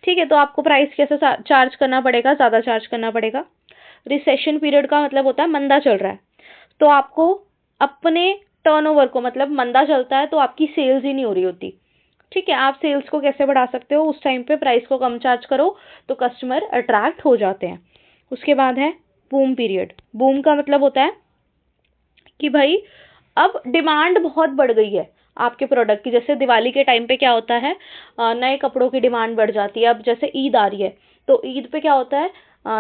ठीक है, तो आपको प्राइस कैसे चार्ज करना पड़ेगा? ज़्यादा चार्ज करना पड़ेगा। रिसेशन पीरियड का मतलब होता है मंदा चल रहा है, तो आपको अपने टर्नओवर को, मतलब मंदा चलता है तो आपकी सेल्स ही नहीं हो रही होती, ठीक है, आप सेल्स को कैसे बढ़ा सकते हो? उस टाइम पे प्राइस को कम चार्ज करो तो कस्टमर अट्रैक्ट हो जाते हैं। उसके बाद है बूम पीरियड। बूम का मतलब होता है कि भाई अब डिमांड बहुत बढ़ गई है आपके प्रोडक्ट की। जैसे दिवाली के टाइम पे क्या होता है, नए कपड़ों की डिमांड बढ़ जाती है। अब जैसे ईद आ रही है, तो ईद पे क्या होता है,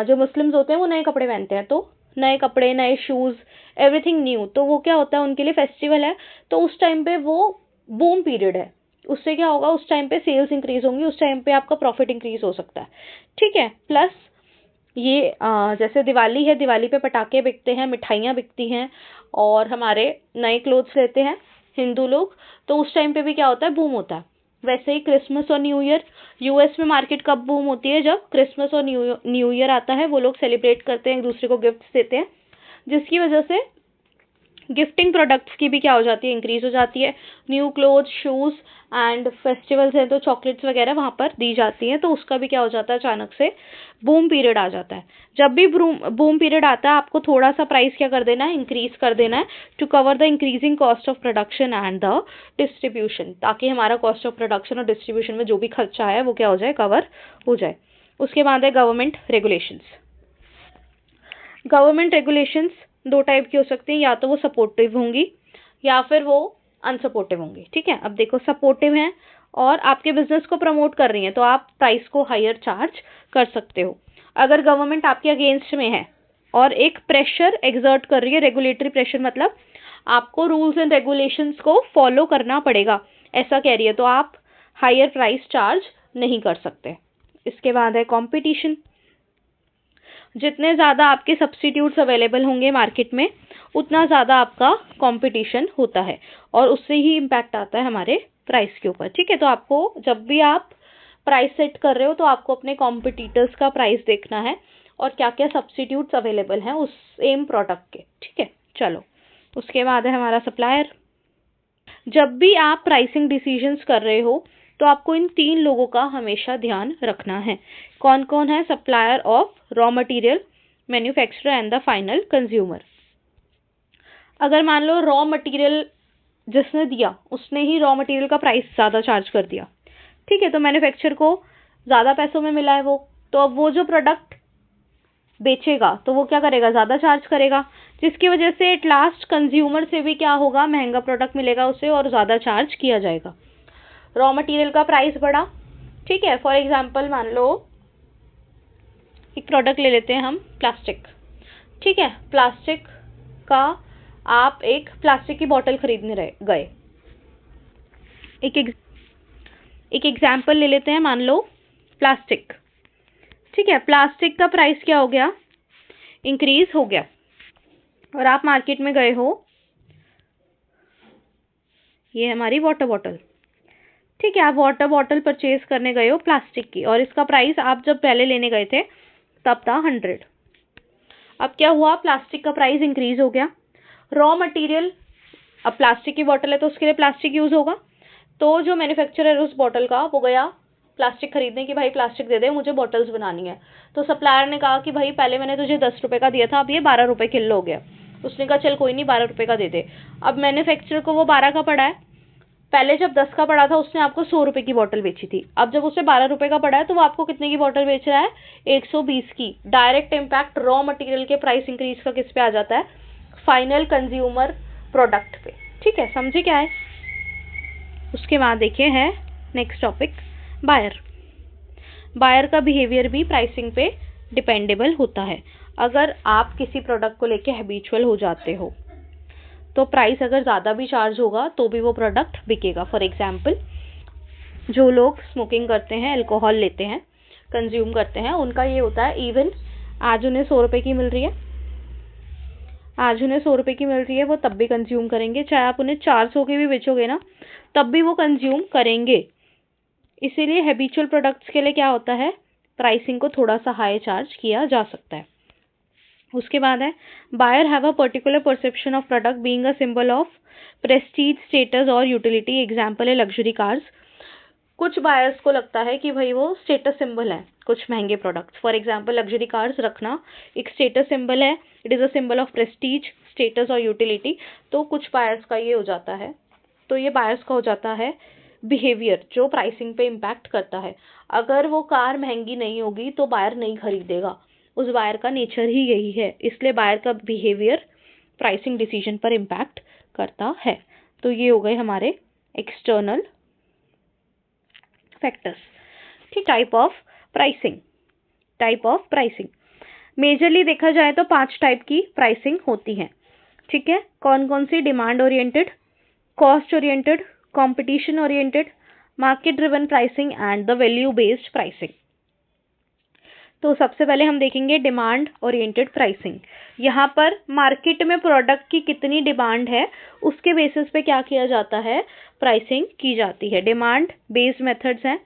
जो मुस्लिम्स होते हैं वो नए कपड़े पहनते हैं, तो नए कपड़े, नए शूज़, एवरीथिंग न्यू, तो वो क्या होता है, उनके लिए फेस्टिवल है, तो उस टाइम पे वो बूम पीरियड है। उससे क्या होगा, उस टाइम पे सेल्स इंक्रीज होंगी, उस टाइम पे आपका प्रॉफिट इंक्रीज हो सकता है। ठीक है, प्लस ये जैसे दिवाली है, दिवाली पे पटाखे बिकते हैं, मिठाइयाँ बिकती हैं, और हमारे नए क्लोथ्स लेते हैं हिंदू लोग, तो उस टाइम पे भी क्या होता है, बूम होता है। वैसे ही क्रिसमस और न्यू ईयर, यूएस में मार्केट कब बूम होती है? जब क्रिसमस और न्यू ईयर आता है, वो लोग सेलिब्रेट करते हैं, एक दूसरे को गिफ्ट्स देते हैं, जिसकी वजह से गिफ्टिंग प्रोडक्ट्स की भी क्या हो जाती है, इंक्रीज हो जाती है। New cloth, shoes and festivals हैं तो चॉकलेट्स वगैरह वहाँ पर दी जाती हैं, तो उसका भी क्या हो जाता है, अचानक से बूम पीरियड आ जाता है। जब भी बूम पीरियड आता है आपको थोड़ा सा प्राइस क्या कर देना है, इंक्रीज कर देना है, to cover the increasing cost of production and the distribution, ताकि हमारा कॉस्ट ऑफ प्रोडक्शन और डिस्ट्रीब्यूशन में जो भी खर्चा है वो क्या हो जाए, कवर हो जाए। उसके बाद है गवर्नमेंट रेगुलेशंस। गवर्नमेंट रेगुलेशंस दो टाइप की हो सकती हैं, या तो वो सपोर्टिव होंगी या फिर वो अनसपोर्टिव होंगी। ठीक है, अब देखो सपोर्टिव हैं और आपके बिजनेस को प्रमोट कर रही हैं तो आप प्राइस को हायर चार्ज कर सकते हो। अगर गवर्नमेंट आपके अगेंस्ट में है और एक प्रेशर एग्जर्ट कर रही है, रेगुलेटरी प्रेशर मतलब आपको रूल्स एंड रेगुलेशंस को फॉलो करना पड़ेगा, ऐसा कह रही है, तो आप हायर प्राइस चार्ज नहीं कर सकते। इसके बाद है कंपटीशन। जितने ज़्यादा आपके सब्स्टिट्यूट्स अवेलेबल होंगे मार्केट में उतना ज़्यादा आपका कंपटीशन होता है और उससे ही इम्पैक्ट आता है हमारे प्राइस के ऊपर। ठीक है, तो आपको जब भी आप प्राइस सेट कर रहे हो तो आपको अपने कॉम्पिटिटर्स का प्राइस देखना है और क्या क्या सब्स्टिट्यूट्स अवेलेबल हैं उस सेम प्रोडक्ट के। ठीक है, चलो उसके बाद है हमारा सप्लायर। जब भी आप प्राइसिंग डिसीजंस कर रहे हो तो आपको इन 3 लोगों का हमेशा ध्यान रखना है। कौन कौन है, supplier of raw material, manufacturer and the final consumer. अगर मान लो रॉ मटेरियल जिसने दिया उसने ही रॉ मटेरियल का प्राइस ज़्यादा चार्ज कर दिया, ठीक है, तो मैन्युफैक्चरर को ज़्यादा पैसों में मिला है वो, तो अब वो जो प्रोडक्ट बेचेगा तो वो क्या करेगा, ज़्यादा चार्ज करेगा, जिसकी वजह से एट लास्ट कंज्यूमर से भी क्या होगा, महंगा प्रोडक्ट मिलेगा उसे और ज़्यादा चार्ज किया जाएगा। रॉ मटेरियल का प्राइस बढ़ा, ठीक है, फॉर एग्जांपल मान लो एक प्रोडक्ट ले लेते हैं हम, प्लास्टिक। ठीक है, प्लास्टिक का आप एक प्लास्टिक की बोतल खरीदने गए, एक एग्जांपल ले लेते हैं, मान लो प्लास्टिक। ठीक है, प्लास्टिक का प्राइस क्या हो गया, इंक्रीज हो गया और आप मार्केट में गए हो, ये हमारी वाटर बॉटल। ठीक है, आप वाटर बॉटल परचेज करने गए हो प्लास्टिक की और इसका प्राइस आप जब पहले लेने गए थे तब था 100। अब क्या हुआ, प्लास्टिक का प्राइस इंक्रीज हो गया। रॉ मटेरियल, अब प्लास्टिक की बोतल है तो उसके लिए प्लास्टिक यूज होगा, तो जो मैन्युफैक्चरर है उस बोतल का वो गया प्लास्टिक खरीदने की, भाई प्लास्टिक दे दे मुझे बॉटल्स बनानी है। तो सप्लायर ने कहा कि भाई पहले मैंने तुझे 10 रुपए का दिया था, अब ये 12 रुपए किलो हो गया। उसने कहा चल कोई नहीं 12 रुपए का दे दे। अब मैन्युफैक्चरर को वो 12 का पड़ा है, पहले जब 10 का पड़ा था उसने आपको 100 रुपए की बोतल बेची थी, अब जब उसे 12 रुपए का पड़ा है तो वो आपको कितने की बोतल बेच रहा है, 120 की। डायरेक्ट इम्पैक्ट रॉ मटेरियल के प्राइस इंक्रीज का किस पे आ जाता है, फाइनल कंज्यूमर प्रोडक्ट पे। ठीक है, समझे क्या है। उसके बाद देखिए है नेक्स्ट टॉपिक, बायर। बायर का बिहेवियर भी प्राइसिंग पे डिपेंडेबल होता है। अगर आप किसी प्रोडक्ट को लेके हैबिचुअल हो जाते हो तो प्राइस अगर ज़्यादा भी चार्ज होगा तो भी वो प्रोडक्ट बिकेगा। फॉर एग्जाम्पल जो लोग स्मोकिंग करते हैं, अल्कोहल लेते हैं, कंज्यूम करते हैं, उनका ये होता है, इवन आज उन्हें 100 रुपए की मिल रही है, आज उन्हें 100 रुपए की मिल रही है, वो तब भी कंज्यूम करेंगे, चाहे आप उन्हें 400 की भी बेचोगे ना तब भी वो कंज्यूम करेंगे। इसीलिए हैबिचुअल प्रोडक्ट्स के लिए क्या होता है, प्राइसिंग को थोड़ा सा हाई चार्ज किया जा सकता है। उसके बाद है buyer have a particular perception of product being a symbol of prestige, status और यूटिलिटी। एग्जाम्पल है लग्जरी कार्स। कुछ बायर्स को लगता है कि भाई वो स्टेटस सिंबल है कुछ महंगे products. For example luxury cars रखना एक स्टेटस सिंबल है, it is a symbol of prestige, status और यूटिलिटी। तो कुछ बायर्स का ये हो जाता है, तो ये बायर्स का हो जाता है बिहेवियर जो प्राइसिंग पे इम्पैक्ट करता है। अगर वो कार महंगी नहीं होगी तो बायर नहीं खरीदेगा, उस बायर का नेचर ही यही है, इसलिए बायर का बिहेवियर प्राइसिंग डिसीजन पर इम्पैक्ट करता है। तो ये हो गए हमारे एक्सटर्नल फैक्टर्स। ठीक, टाइप ऑफ प्राइसिंग मेजरली देखा जाए तो 5 टाइप की प्राइसिंग होती है। ठीक है, कौन कौन सी, demand oriented, cost oriented, competition oriented, market driven pricing and the value based pricing. तो सबसे पहले हम देखेंगे डिमांड ओरिएंटेड प्राइसिंग। यहाँ पर मार्केट में प्रोडक्ट की कितनी डिमांड है उसके बेसिस पे क्या किया जाता है, प्राइसिंग की जाती है। डिमांड बेस्ड मेथड्स हैं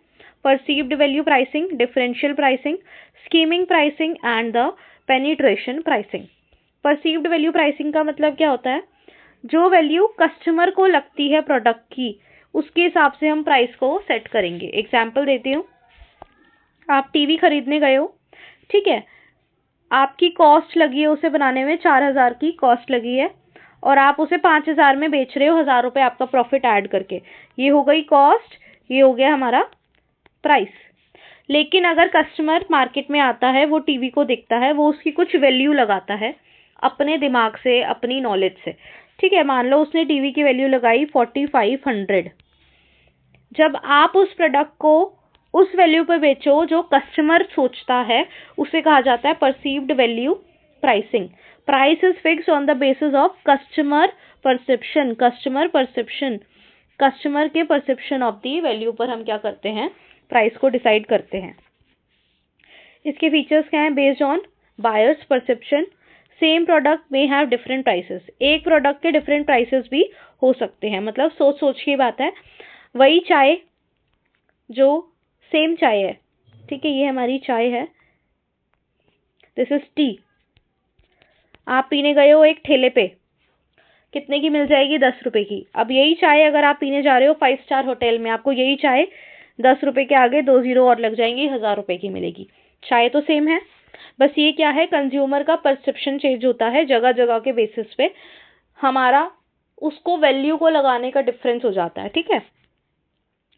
perceived value pricing, differential pricing, skimming pricing and the penetration pricing. Perceived value pricing का मतलब क्या होता है, जो वैल्यू कस्टमर को लगती है प्रोडक्ट की, उसके हिसाब से हम प्राइस को सेट करेंगे। एग्जाम्पल देती हूँ, आप टीवी खरीदने गए हो, ठीक है, आपकी कॉस्ट लगी है उसे बनाने में 4,000 की कॉस्ट लगी है, और आप उसे 5,000 में बेच रहे हो, 1,000 रुपये आपका प्रॉफिट ऐड करके। ये हो गई कॉस्ट, ये हो गया हमारा प्राइस। लेकिन अगर कस्टमर मार्केट में आता है, वो टीवी को देखता है, वो उसकी कुछ वैल्यू लगाता है अपने दिमाग से, अपनी नॉलेज से, ठीक है। मान लो उसने टीवी की वैल्यू लगाई 4,500। जब आप उस प्रोडक्ट को उस वैल्यू पर बेचो जो कस्टमर सोचता है, उसे कहा जाता है perceived value pricing. Price is fixed on the basis of customer perception. Customer के परसेप्शन ऑफ दी वैल्यू पर हम क्या करते हैं, प्राइस को डिसाइड करते हैं। इसके फीचर्स क्या हैं? Based on buyers perception, same product में हैव डिफरेंट प्राइसेस। एक प्रोडक्ट के डिफरेंट प्राइसेस भी हो सकते हैं, मतलब सोच सोच की बात है। वही चाय, जो सेम चाय है, ठीक है, ये हमारी चाय है, दिस इज टी। आप पीने गए हो एक ठेले पे, कितने की मिल जाएगी? 10 रुपए की। अब यही चाय अगर आप पीने जा रहे हो 5 स्टार होटल में, आपको यही चाय 10 रुपए के आगे 2 जीरो और लग जाएंगी, 1,000 रुपए की मिलेगी। चाय तो सेम है, बस ये क्या है, कंज्यूमर का परसेप्शन चेंज होता है, जगह जगह के बेसिस पे हमारा उसको वैल्यू को लगाने का डिफरेंस हो जाता है, ठीक है।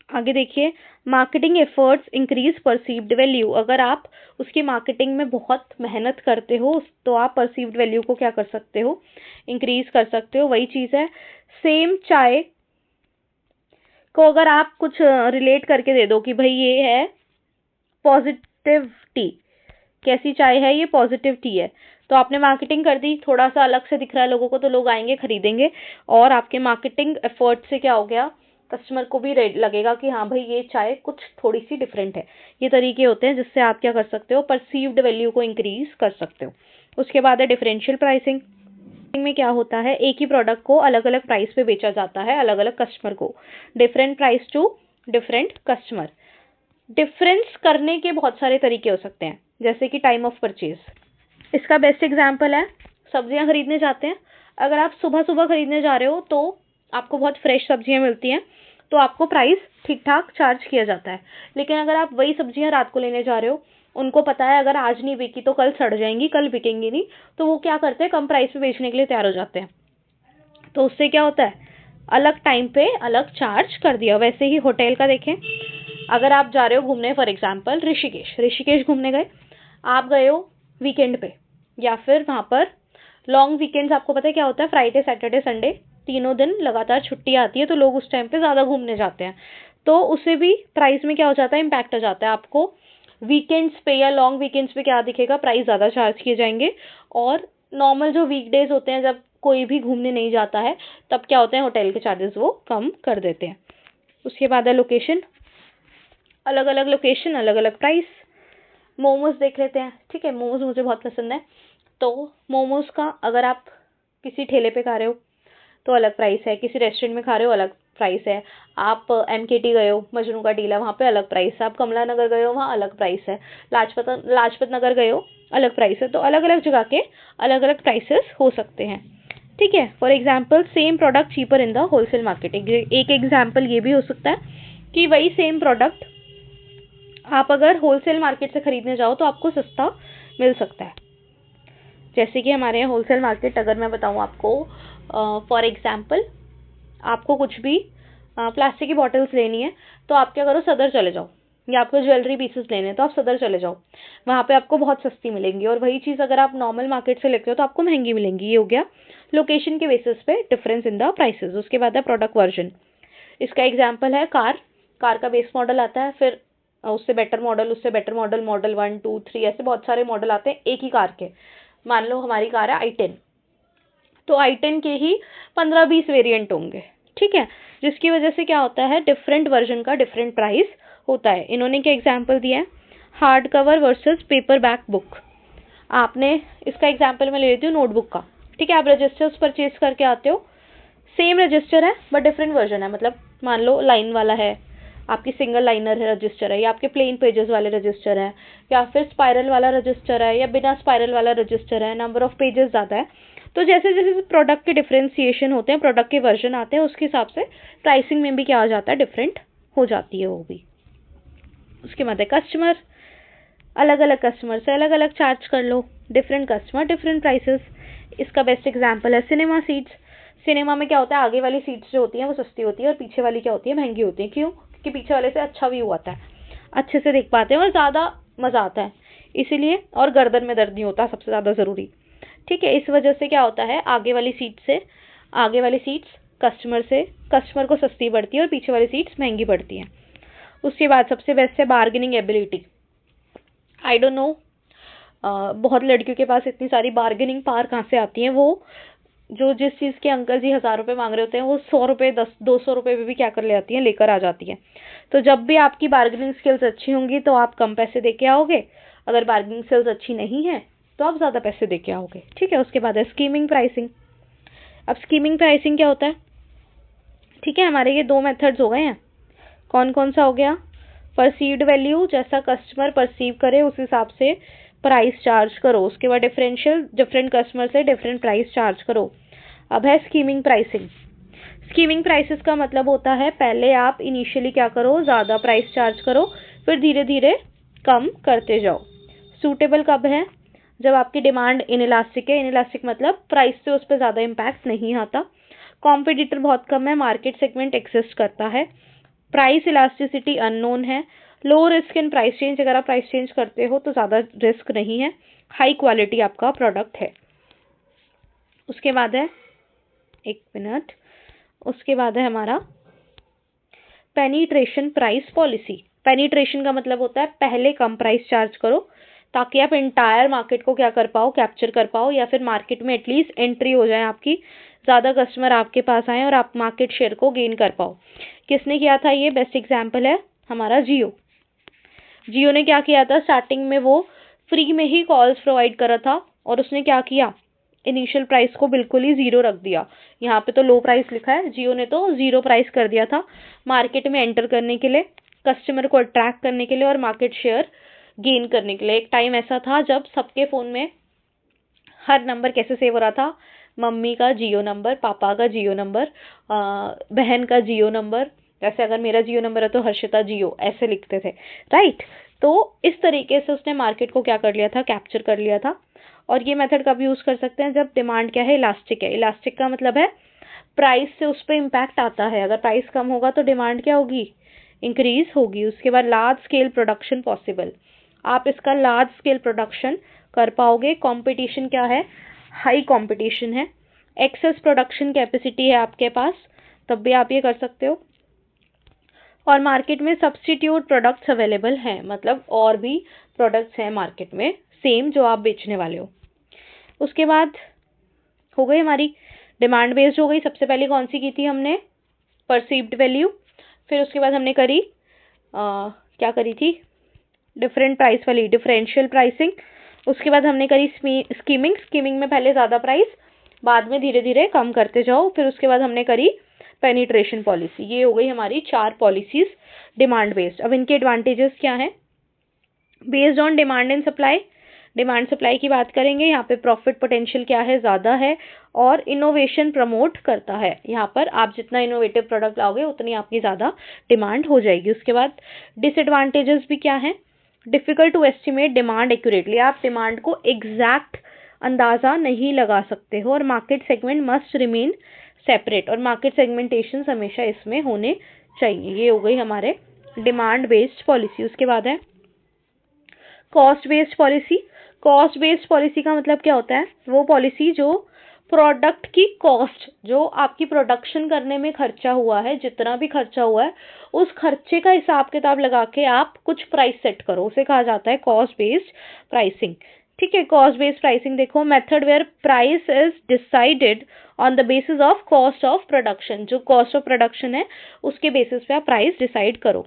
आगे देखिए, marketing efforts increase perceived value. अगर आप उसकी मार्केटिंग में बहुत मेहनत करते हो तो आप परसीव्ड वैल्यू को क्या कर सकते हो, इंक्रीज कर सकते हो। वही चीज है, सेम चाय को अगर आप कुछ रिलेट करके दे दो कि भाई ये है पॉजिटिव टी, कैसी चाय है ये, पॉजिटिव टी है, तो आपने मार्केटिंग कर दी, थोड़ा सा अलग से दिख रहा है लोगों को, तो लोग आएंगे खरीदेंगे, और आपके मार्केटिंग एफर्ट से क्या हो गया, कस्टमर को भी लगेगा कि हाँ भाई ये चाय कुछ थोड़ी सी डिफरेंट है। ये तरीके होते हैं जिससे आप क्या कर सकते हो, परसीव्ड वैल्यू को इंक्रीज कर सकते हो। उसके बाद है डिफरेंशियल प्राइसिंग। में क्या होता है, एक ही प्रोडक्ट को अलग अलग प्राइस पे बेचा जाता है अलग अलग कस्टमर को, different price to different customer. Difference करने के बहुत सारे तरीके हो सकते हैं, जैसे कि टाइम ऑफ परचेज। इसका बेस्ट एग्जांपल है, सब्जियां खरीदने जाते हैं, अगर आप सुबह सुबह खरीदने जा रहे हो तो आपको बहुत फ्रेश सब्जियां मिलती हैं, तो आपको प्राइस ठीक ठाक चार्ज किया जाता है। लेकिन अगर आप वही सब्जियां रात को लेने जा रहे हो, उनको पता है अगर आज नहीं बिकी तो कल सड़ जाएंगी, कल बिकेंगी नहीं, तो वो क्या करते हैं, कम प्राइस पे बेचने के लिए तैयार हो जाते हैं। तो उससे क्या होता है, अलग टाइम पे अलग चार्ज कर दिया। वैसे ही होटल का देखें, अगर आप जा रहे हो घूमने, फॉर एग्जाम्पल ऋषिकेश घूमने गए, आप गए हो वीकेंड पे, या फिर वहां पर लॉन्ग वीकेंड्स, आपको पता है क्या होता है, फ्राइडे सैटरडे संडे तीनों दिन लगातार छुट्टी आती है, तो लोग उस टाइम पे ज्यादा घूमने जाते हैं, तो उससे भी प्राइस में क्या हो जाता है, इम्पैक्ट हो जाता है। आपको वीकेंड्स पे या लॉन्ग वीकेंड्स पे क्या दिखेगा, प्राइस ज्यादा चार्ज किए जाएंगे, और नॉर्मल जो वीकडेज होते हैं जब कोई भी घूमने नहीं जाता है, तब क्या होते हैं, होटल के चार्जेस वो कम कर देते हैं। उसके बाद है लोकेशन, अलग अलग लोकेशन अलग अलग प्राइस। मोमोज देख लेते हैं, ठीक है, मोमोज मुझे बहुत पसंद है, तो मोमोज का अगर आप किसी ठेले पे खा रहे हो तो अलग प्राइस है, किसी रेस्टोरेंट में खा रहे हो अलग प्राइस है, आप MKT गए हो, मजनू का टीला, वहाँ पे अलग प्राइस है, आप कमला नगर गए हो वहाँ अलग प्राइस है, लाजपत नगर गए हो अलग प्राइस है। तो अलग अलग जगह के अलग अलग प्राइसेस हो सकते हैं, ठीक है। For example, same product cheaper in the wholesale market. एक एग्जाम्पल ये भी हो सकता है कि वही सेम प्रोडक्ट आप अगर होलसेल मार्केट से खरीदने जाओ तो आपको सस्ता मिल सकता है। जैसे कि हमारे यहाँ होलसेल मार्केट, अगर मैं बताऊँ आपको, फॉर एग्जाम्पल आपको कुछ भी प्लास्टिक की बॉटल्स लेनी है, तो आप क्या करो, सदर चले जाओ, या आपको ज्वेलरी पीसेस लेने हैं तो आप सदर चले जाओ, वहाँ पे आपको बहुत सस्ती मिलेंगी। और वही चीज़ अगर आप नॉर्मल मार्केट से लेते हो तो आपको महंगी मिलेंगी। ये हो गया लोकेशन के बेसिस पे डिफरेंस इन द प्राइसेस। उसके बाद है प्रोडक्ट वर्जन। इसका एग्जाम्पल है कार का बेस मॉडल आता है, फिर उससे बेटर मॉडल, उससे बेटर मॉडल, मॉडल 1 2 3, ऐसे बहुत सारे मॉडल आते हैं एक ही कार के। मान लो हमारी कार है i10, तो i10 के ही 15-20 वेरिएंट होंगे, ठीक है, जिसकी वजह से क्या होता है, डिफरेंट वर्जन का डिफरेंट प्राइस होता है। इन्होंने क्या एग्जाम्पल दिया है, hard cover versus paper back book. आपने इसका एग्जाम्पल मैं ले लेती हूँ नोटबुक का, ठीक है, आप रजिस्टर्स परचेज करके आते हो, सेम रजिस्टर है बट डिफरेंट वर्जन है, मतलब मान लो लाइन वाला है, आपकी सिंगल लाइनर रजिस्टर है, या आपके प्लेन पेजेस वाले रजिस्टर है, या फिर स्पाइरल वाला रजिस्टर है, या बिना स्पाइरल वाला रजिस्टर है, नंबर ऑफ पेजेस ज़्यादा है, तो जैसे जैसे प्रोडक्ट के डिफ्रेंसिएशन होते हैं, प्रोडक्ट के वर्जन आते हैं, उसके हिसाब से प्राइसिंग में भी क्या हो जाता है, डिफरेंट हो जाती है वो भी। उसके बाद है कस्टमर, अलग अलग कस्टमर से अलग अलग चार्ज कर लो, डिफरेंट कस्टमर डिफरेंट प्राइसेस। इसका बेस्ट एग्जांपल है सिनेमा सीट्स। सिनेमा में क्या होता है, आगे वाली सीट्स जो होती हैं वो सस्ती होती है और पीछे वाली क्या होती है, महंगी होती है। क्यों? क्योंकि पीछे वाले से अच्छा व्यू आता है, अच्छे से देख पाते हैं और ज़्यादा मज़ा आता है इसीलिए, और गर्दन में दर्द नहीं होता, सबसे ज़्यादा ज़रूरी। ठीक है, इस वजह से क्या होता है, आगे वाली सीट्स कस्टमर को सस्ती पड़ती है और पीछे वाली सीट्स महंगी पड़ती हैं। उसके बाद सबसे बेस्ट है bargaining ability. I don't know, बहुत लड़कियों के पास इतनी सारी बार्गेनिंग पावर कहाँ से आती है। वो जो जिस चीज़ के अंकल जी 1000 रुपये मांग रहे होते हैं वो 100 रुपये 200 रुपये में भी क्या कर ले आती हैं, लेकर आ जाती हैं। तो जब भी आपकी बार्गेनिंग स्किल्स अच्छी होंगी तो आप कम पैसे दे के आओगे, अगर बार्गेनिंग स्किल्स अच्छी नहीं है तो आप ज़्यादा पैसे दे के आओगे। ठीक है, उसके बाद है स्कीमिंग प्राइसिंग। अब स्कीमिंग प्राइसिंग क्या होता है? ठीक है, हमारे ये 2 मेथड्स हो गए हैं। कौन कौन सा हो गया? परसीव्ड वैल्यू, जैसा कस्टमर परसीव करे उस हिसाब से प्राइस चार्ज करो। उसके बाद डिफरेंशियल, डिफरेंट कस्टमर से डिफरेंट प्राइस चार्ज करो। अब है स्कीमिंग प्राइसिंग। स्कीमिंग प्राइसेस का मतलब होता है पहले आप इनिशियली क्या करो, ज़्यादा प्राइस चार्ज करो, फिर धीरे धीरे कम करते जाओ। सूटेबल कब है? जब आपकी डिमांड इनइलास्टिक है। इनइलास्टिक मतलब प्राइस से उस पर ज़्यादा इम्पैक्ट नहीं आता, कॉम्पिटिटर बहुत कम है, मार्केट सेगमेंट एक्सिस्ट करता है, प्राइस इलास्टिसिटी अननोन है, low risk in price change, अगर आप प्राइस चेंज करते हो तो ज़्यादा रिस्क नहीं है, हाई क्वालिटी आपका प्रोडक्ट है। उसके बाद है, एक मिनट, उसके बाद है हमारा पेनिट्रेशन प्राइस पॉलिसी। पेनिट्रेशन का मतलब होता है पहले कम प्राइस चार्ज करो ताकि आप इंटायर मार्केट को क्या कर पाओ, कैप्चर कर पाओ, या फिर मार्केट में एटलीस्ट एंट्री हो जाए आपकी, ज़्यादा कस्टमर आपके पास आए और आप मार्केट शेयर को गेन कर पाओ। किसने किया था ये? बेस्ट एग्जाम्पल है हमारा जियो। जियो ने क्या किया था, स्टार्टिंग में वो फ्री में ही कॉल्स प्रोवाइड कर रहा था और उसने क्या किया, इनिशियल प्राइस को बिल्कुल ही ज़ीरो रख दिया। यहाँ पे तो लो प्राइस लिखा है, जियो ने तो ज़ीरो प्राइस कर दिया था मार्केट में एंटर करने के लिए, कस्टमर को अट्रैक्ट करने के लिए और मार्केट शेयर गेन करने के लिए। एक टाइम ऐसा था जब सबके फ़ोन में हर नंबर कैसे सेव हो रहा था, मम्मी का जियो नंबर, पापा का जियो नंबर, बहन का जियो नंबर, जैसे अगर मेरा जियो नंबर है तो हर्षिता जियो, ऐसे लिखते थे, राइट। तो इस तरीके से उसने मार्केट को क्या कर लिया था, कैप्चर कर लिया था। और ये मेथड कब यूज़ कर सकते हैं? जब डिमांड क्या है, इलास्टिक है। इलास्टिक का मतलब है प्राइस से उस पर इम्पैक्ट आता है, अगर प्राइस कम होगा तो डिमांड क्या होगी, इंक्रीज होगी। उसके बाद लार्ज स्केल प्रोडक्शन पॉसिबल, आप इसका लार्ज स्केल प्रोडक्शन कर पाओगे। कंपटीशन क्या है, हाई कंपटीशन है, एक्सेस प्रोडक्शन कैपेसिटी है आपके पास, तब भी आप ये कर सकते हो। और मार्केट में सब्स्टिट्यूट प्रोडक्ट्स अवेलेबल हैं, मतलब और भी प्रोडक्ट्स हैं मार्केट में सेम जो आप बेचने वाले हो। उसके बाद हो गई हमारी डिमांड बेस्ड हो गई। सबसे पहले कौन सी की थी हमने, परसीव्ड वैल्यू। फिर उसके बाद हमने करी क्या करी थी, डिफरेंट प्राइस वाली, डिफरेंशियल प्राइसिंग। उसके बाद हमने करी स्कीमिंग। स्कीमिंग में पहले ज़्यादा प्राइस, बाद में धीरे धीरे कम करते जाओ। फिर उसके बाद हमने करी पेनिट्रेशन पॉलिसी। ये हो गई हमारी 4 पॉलिसीज डिमांड बेस्ड। अब इनके एडवांटेजेस क्या हैं? Based on demand and supply, demand supply की बात करेंगे, यहाँ पे प्रॉफिट पोटेंशियल क्या है, ज़्यादा है, और इनोवेशन प्रमोट करता है। यहाँ पर आप जितना इनोवेटिव प्रोडक्ट लाओगे उतनी आपकी ज़्यादा डिमांड हो जाएगी। उसके बाद डिसएडवांटेजेस भी क्या है, difficult to estimate demand accurately, आप डिमांड को एग्जैक्ट अंदाज़ा नहीं लगा सकते हो, और market segment must remain separate, और मार्केट सेगमेंटेशन हमेशा इसमें होने चाहिए। ये हो गई हमारे डिमांड बेस्ड पॉलिसी। उसके बाद है cost based policy. Cost based policy का मतलब क्या होता है, वो पॉलिसी जो प्रोडक्ट की कॉस्ट, जो आपकी प्रोडक्शन करने में खर्चा हुआ है, जितना भी खर्चा हुआ है उस खर्चे का हिसाब किताब लगा के आप कुछ प्राइस सेट करो, उसे कहा जाता है कॉस्ट बेस्ड प्राइसिंग। ठीक है, कॉस्ट बेस्ड प्राइसिंग देखो, method where price is decided on the basis of cost of production, जो कॉस्ट ऑफ प्रोडक्शन है उसके बेसिस पे आप प्राइस डिसाइड करो।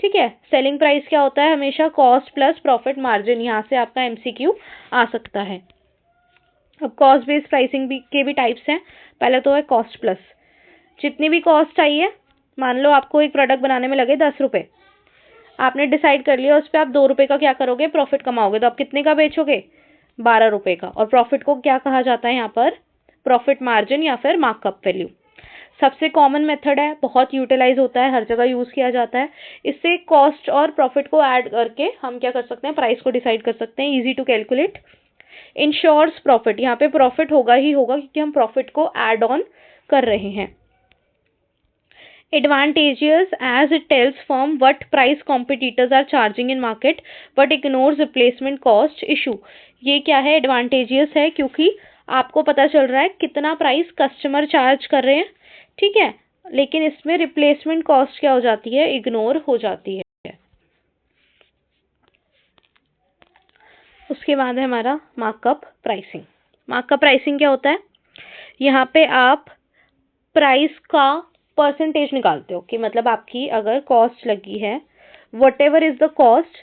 ठीक है, सेलिंग प्राइस क्या होता है, हमेशा कॉस्ट प्लस प्रॉफिट मार्जिन, यहाँ से आपका एमसीक्यू आ सकता है। अब कॉस्ट बेस्ड प्राइसिंग के भी टाइप्स हैं। पहले तो है कॉस्ट प्लस, जितनी भी कॉस्ट आई है, मान लो आपको एक प्रोडक्ट बनाने में लगे 10 रुपये, आपने डिसाइड कर लिया उस पर आप 2 रुपये का क्या करोगे, प्रॉफिट कमाओगे, तो आप कितने का बेचोगे, 12 रुपये का। और प्रॉफिट को क्या कहा जाता है यहाँ पर, प्रॉफिट मार्जिन या फिर मार्कअप वैल्यू। सबसे कॉमन मेथड है, बहुत यूटिलाइज होता है, हर जगह यूज किया जाता है। इससे कॉस्ट और प्रॉफिट को ऐड करके हम क्या कर सकते हैं, प्राइस को डिसाइड कर सकते हैं। Easy to calculate. Ensures profit, यहाँ पे प्रॉफिट होगा ही होगा क्योंकि हम प्रॉफिट को ऐड ऑन कर रहे हैं। Advantageous as it tells firm what price competitors are charging in market but ignores replacement cost issue। ये क्या है, एडवांटेजियस है क्योंकि आपको पता चल रहा है कितना प्राइस कस्टमर चार्ज कर रहे हैं, ठीक है, लेकिन इसमें रिप्लेसमेंट कॉस्ट क्या हो जाती है, इग्नोर हो जाती है। उसके बाद है हमारा मार्कअप प्राइसिंग। मार्कअप प्राइसिंग क्या होता है, यहाँ पे आप प्राइस का परसेंटेज निकालते हो कि मतलब आपकी अगर कॉस्ट लगी है, what ever is the cost,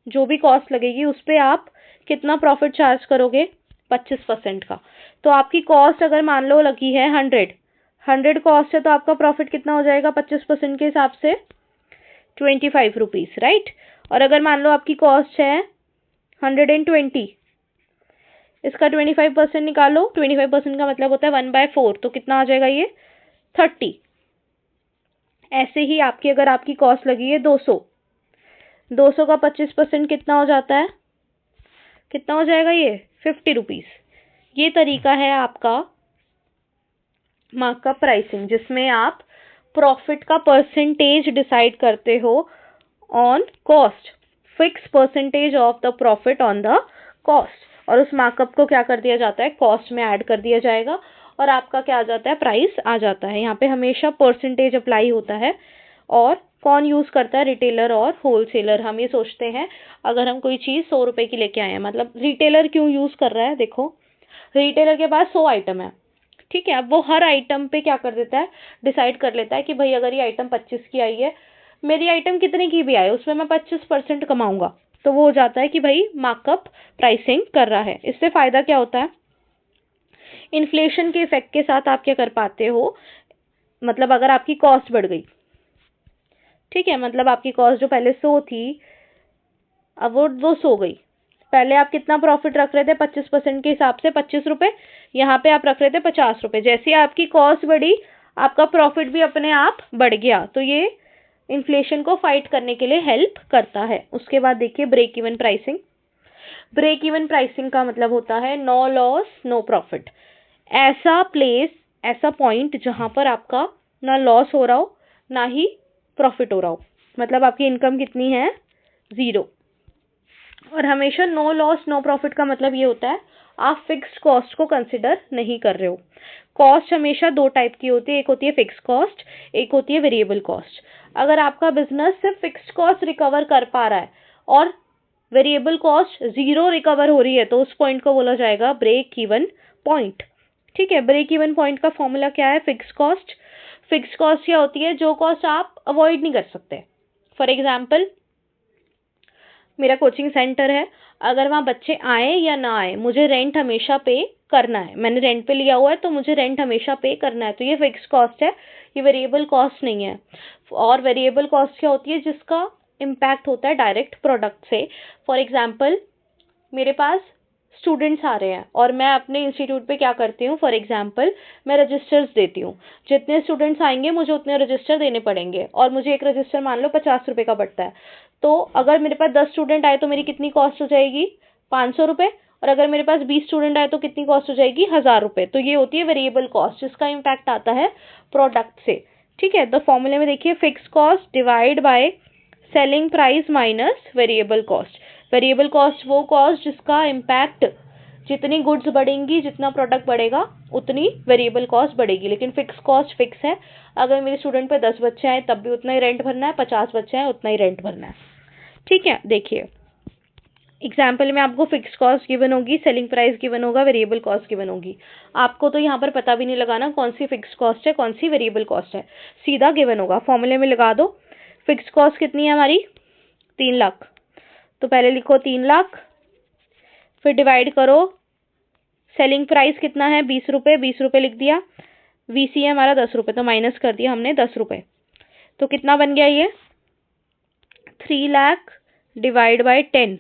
जो भी कॉस्ट लगेगी उस पर आप कितना प्रॉफिट चार्ज करोगे, 25% का। तो आपकी कॉस्ट अगर मान लो लगी है 100 कॉस्ट है, तो आपका प्रॉफिट कितना हो जाएगा 25% के हिसाब से 25 रुपीज, राइट। और अगर मान लो आपकी कॉस्ट है 120, इसका 25% निकालो, 25% का मतलब होता है 1/4, तो कितना आ जाएगा ये 30। ऐसे ही आपकी अगर आपकी कॉस्ट लगी है 200 का 25% कितना हो जाता है, कितना हो जाएगा ये 50 रुपीज। ये तरीका है आपका मार्कअप प्राइसिंग, जिसमें आप प्रॉफिट का परसेंटेज डिसाइड करते हो on cost, fix percentage of the profit on the cost, और उस मार्कअप को क्या कर दिया जाता है, कॉस्ट में ऐड कर दिया जाएगा और आपका क्या आ जाता है, प्राइस आ जाता है। यहाँ पे हमेशा परसेंटेज अप्लाई होता है। और कौन यूज करता है, रिटेलर और होलसेलर। हम ये सोचते हैं अगर हम कोई चीज 100 रुपए की लेके आए हैं, मतलब रिटेलर क्यों यूज कर रहा है, देखो रिटेलर के पास 100 आइटम है, ठीक है, अब वो हर आइटम पे क्या कर देता है, डिसाइड कर लेता है कि भाई अगर ये आइटम 25 की आई है, मेरी आइटम कितने की भी आए उसमें मैं 25% कमाऊंगा। तो वो हो जाता है कि भाई मार्कअप प्राइसिंग कर रहा है। इससे फायदा क्या होता है, इन्फ्लेशन के इफेक्ट के साथ आप क्या कर पाते हो, मतलब अगर आपकी कॉस्ट बढ़ गई, ठीक है, मतलब आपकी कॉस्ट जो पहले 100 थी अब वो 200 हो गई। पहले आप कितना प्रॉफिट रख रहे थे, 25% के हिसाब से 25 रुपए, यहाँ पे आप रख रहे थे 50 रुपए। जैसे आपकी कॉस्ट बढ़ी आपका प्रॉफिट भी अपने आप बढ़ गया। तो ये इन्फ्लेशन को फाइट करने के लिए हेल्प करता है। उसके बाद देखिए break even pricing. Break even pricing का मतलब होता है नो लॉस नो प्रॉफिट। ऐसा प्लेस, ऐसा पॉइंट जहां पर आपका ना लॉस हो रहा हो ना ही प्रॉफिट हो रहा हो, मतलब आपकी इनकम कितनी है, 0। और हमेशा नो लॉस नो प्रॉफिट का मतलब ये होता है आप फिक्स्ड कॉस्ट को कंसिडर नहीं कर रहे हो। कॉस्ट हमेशा दो टाइप की होती है, एक होती है फिक्स्ड कॉस्ट, एक होती है वेरिएबल कॉस्ट। अगर आपका बिजनेस सिर्फ फिक्स्ड कॉस्ट रिकवर कर पा रहा है और वेरिएबल कॉस्ट 0 रिकवर हो रही है, तो उस पॉइंट को बोला जाएगा ब्रेक इवन पॉइंट, ठीक है। ब्रेक इवन पॉइंट का फॉर्मूला क्या है, फिक्स्ड कॉस्ट। फिक्स्ड कॉस्ट क्या होती है, जो कॉस्ट आप अवॉइड नहीं कर सकते। फॉर एग्जाम्पल मेरा कोचिंग सेंटर है, अगर वहाँ बच्चे आए या ना आए मुझे रेंट हमेशा पे करना है, मैंने रेंट पे लिया हुआ है तो मुझे रेंट हमेशा पे करना है, तो ये फिक्स्ड कॉस्ट है, ये वेरिएबल कॉस्ट नहीं है। और वेरिएबल कॉस्ट क्या होती है, जिसका इम्पैक्ट होता है डायरेक्ट प्रोडक्ट से। फॉर एग्जाम्पल मेरे पास स्टूडेंट्स आ रहे हैं और मैं अपने इंस्टीट्यूट पे क्या करती हूँ, फॉर एग्जाम्पल मैं रजिस्टर्स देती हूँ, जितने स्टूडेंट्स आएंगे मुझे उतने रजिस्टर देने पड़ेंगे और मुझे एक रजिस्टर मान लो 50 रुपए का पड़ता है। तो अगर मेरे पास 10 स्टूडेंट आए तो मेरी कितनी कॉस्ट हो जाएगी, 500 रुपए, और अगर मेरे पास 20 स्टूडेंट आए तो कितनी कॉस्ट हो जाएगी, 1000 रुपए। तो ये होती है वेरिएबल कॉस्ट, जिसका इम्पैक्ट आता है प्रोडक्ट से, ठीक है। तो फॉर्मूले में देखिए fix cost divide by selling price minus variable cost. Variable cost वो कॉस्ट जिसका इम्पैक्ट, जितनी गुड्स बढ़ेंगी जितना प्रोडक्ट बढ़ेगा उतनी वेरिएबल कॉस्ट बढ़ेगी, लेकिन फिक्स कॉस्ट फिक्स है। अगर मेरे स्टूडेंट पे 10 बच्चे आए तब भी उतना ही रेंट भरना है, 50 बच्चे आए उतना ही रेंट भरना है, ठीक है। देखिए एग्जाम्पल में आपको फिक्स कॉस्ट गिवन होगी, सेलिंग प्राइस गिवन होगा, वेरिएबल कॉस्ट गिवन होगी। आपको तो यहाँ पर पता भी नहीं लगाना कौन सी फिक्स कॉस्ट है कौन सी वेरिएबल कॉस्ट है, सीधा गिवन होगा, फॉर्मूले में लगा दो। फिक्स कॉस्ट कितनी है हमारी, 3 लाख, तो पहले लिखो 3 लाख, फिर डिवाइड करो सेलिंग प्राइस कितना है 20 रुपए, 20 रुपए लिख दिया, वीसी है हमारा 10 रुपए, तो माइनस कर दिया हमने 10 रुपए, तो कितना बन गया ये 3 लाख डिवाइड बाय 10,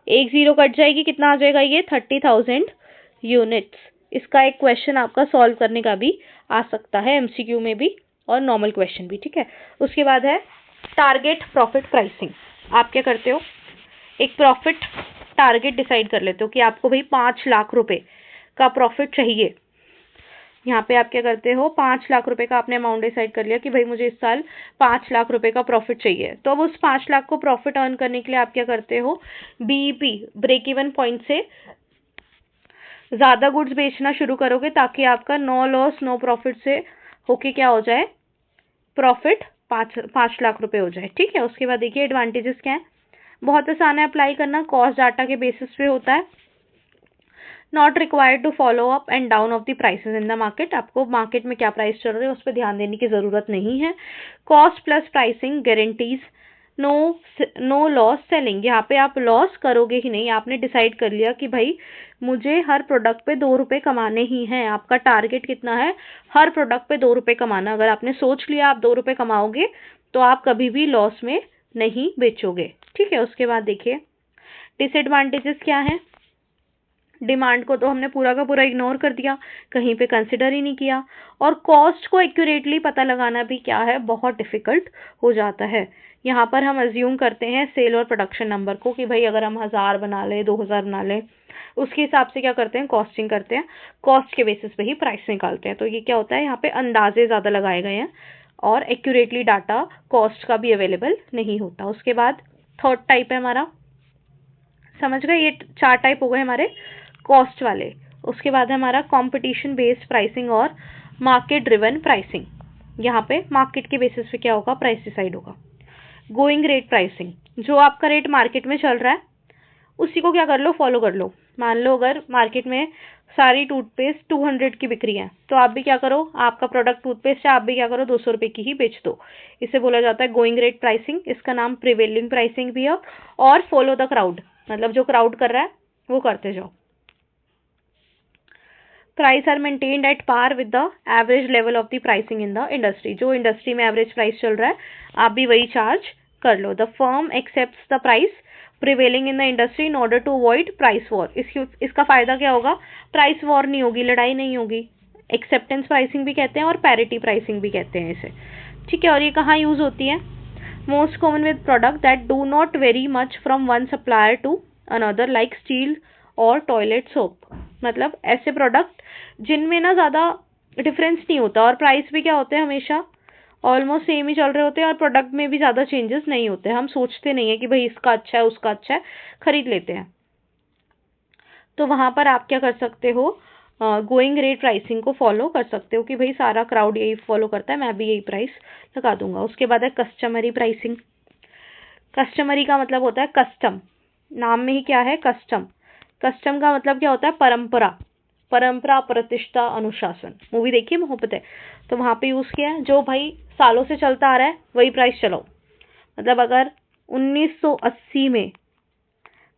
एक जीरो कट जाएगी, कितना आ जाएगा ये 30,000 यूनिट्स। इसका एक क्वेश्चन आपका सॉल्व करने का भी आ सकता है, एमसीक्यू में भी और नॉर्मल क्वेश्चन भी, ठीक है। उसके बाद है टारगेट प्रॉफिट प्राइसिंग। आप क्या करते हो, एक प्रॉफिट टारगेट डिसाइड कर लेते हो कि आपको भाई 5 लाख रुपए का प्रॉफिट चाहिए। यहाँ पे आप क्या करते हो, 5 लाख रुपए का आपने अमाउंट डिसाइड कर लिया कि भाई मुझे इस साल 5 लाख रुपए का प्रॉफिट चाहिए। तो अब उस 5 लाख को प्रॉफिट अर्न करने के लिए आप क्या करते हो, बीईपी ब्रेक इवन पॉइंट से ज़्यादा गुड्स बेचना शुरू करोगे ताकि आपका नो लॉस नो प्रॉफिट से होके क्या हो जाए, प्रॉफिट 5 लाख रुपए हो जाए, ठीक है। उसके बाद देखिए एडवांटेजेस क्या है, बहुत आसान है अप्लाई करना, कॉस्ट डाटा के बेसिस पे होता है। Not required to follow up and down of the prices in the market, आपको मार्केट में क्या प्राइस चल रहे हैं उस पर ध्यान देने की ज़रूरत नहीं है। Cost plus pricing guarantees no loss selling, यहाँ पे आप लॉस करोगे ही नहीं। आपने डिसाइड कर लिया कि भाई मुझे हर प्रोडक्ट पे 2 रुपये कमाने ही हैं, आपका टारगेट कितना है, हर प्रोडक्ट पे 2 रुपये कमाना। अगर आपने सोच लिया आप 2 रुपये कमाओगे तो आप कभी भी लॉस में नहीं बेचोगे, ठीक है। उसके बाद देखिए डिसएडवांटेजेस क्या है, डिमांड को तो हमने पूरा का पूरा इग्नोर कर दिया, कहीं पे कंसिडर ही नहीं किया। और कॉस्ट को एक्यूरेटली पता लगाना भी क्या है, बहुत डिफिकल्ट हो जाता है। यहाँ पर हम अज्यूम करते हैं सेल और प्रोडक्शन नंबर को कि भाई अगर हम 1000 बना लें 2000 बना लें, उसके हिसाब से क्या करते हैं, कॉस्टिंग करते हैं, कॉस्ट के बेसिस पे ही प्राइस निकालते हैं। तो ये क्या होता है, यहाँ पे अंदाजे ज़्यादा लगाए गए हैं और एक्यूरेटली डाटा कॉस्ट का भी अवेलेबल नहीं होता। उसके बाद थर्ड टाइप है हमारा, समझ गए, ये 4 टाइप हो गए हमारे कॉस्ट वाले। उसके बाद है हमारा कंपटीशन बेस्ड प्राइसिंग और मार्केट ड्रिवन प्राइसिंग। यहाँ पे मार्केट के बेसिस पे क्या होगा, प्राइस डिसाइड होगा। गोइंग रेट प्राइसिंग, जो आपका रेट मार्केट में चल रहा है उसी को क्या कर लो, फॉलो कर लो। मान लो अगर मार्केट में सारी टूथपेस्ट 200 की बिक रही है तो आप भी क्या करो, आपका प्रोडक्ट टूथपेस्ट है, आप भी क्या करो 200 रुपये की ही बेच दो। इसे बोला जाता है गोइंग रेट प्राइसिंग, इसका नाम प्रिवेलिंग प्राइसिंग भी है। और फॉलो द क्राउड, मतलब जो क्राउड कर रहा है वो करते जाओ। Prices are maintained at par with the average level of the pricing in the industry, जो इंडस्ट्री में एवरेज प्राइस चल रहा है आप भी वही चार्ज कर लो। The firm accepts the price prevailing in the industry in order to avoid price war. इसका फायदा क्या होगा, प्राइस वॉर नहीं होगी, लड़ाई नहीं होगी। एक्सेप्टेंस प्राइसिंग भी कहते हैं और पैरिटी प्राइसिंग भी कहते हैं इसे, ठीक है। और ये कहाँ यूज होती है, most common with product that do not vary much from one supplier to another like steel और टॉयलेट सोप, मतलब ऐसे प्रोडक्ट जिनमें ना ज़्यादा डिफरेंस नहीं होता और प्राइस भी क्या होते हैं हमेशा ऑलमोस्ट सेम ही चल रहे होते हैं और प्रोडक्ट में भी ज़्यादा चेंजेस नहीं होते। हम सोचते नहीं है कि भाई इसका अच्छा है उसका अच्छा है, खरीद लेते हैं। तो वहाँ पर आप क्या कर सकते हो, गोइंग रेट प्राइसिंग को फॉलो कर सकते हो कि भाई सारा क्राउड यही फॉलो करता है, मैं भी यही प्राइस लगा दूंगा। उसके बाद है कस्टमरी प्राइसिंग। कस्टमरी का मतलब होता है कस्टम, नाम में ही क्या है, कस्टम। कस्टम का मतलब क्या होता है, परंपरा, परंपरा प्रतिष्ठा अनुशासन। मूवी देखिए मोहब्बत है, तो वहाँ पे यूज किया है, जो भाई सालों से चलता आ रहा है वही प्राइस चलाओ। मतलब अगर 1980 में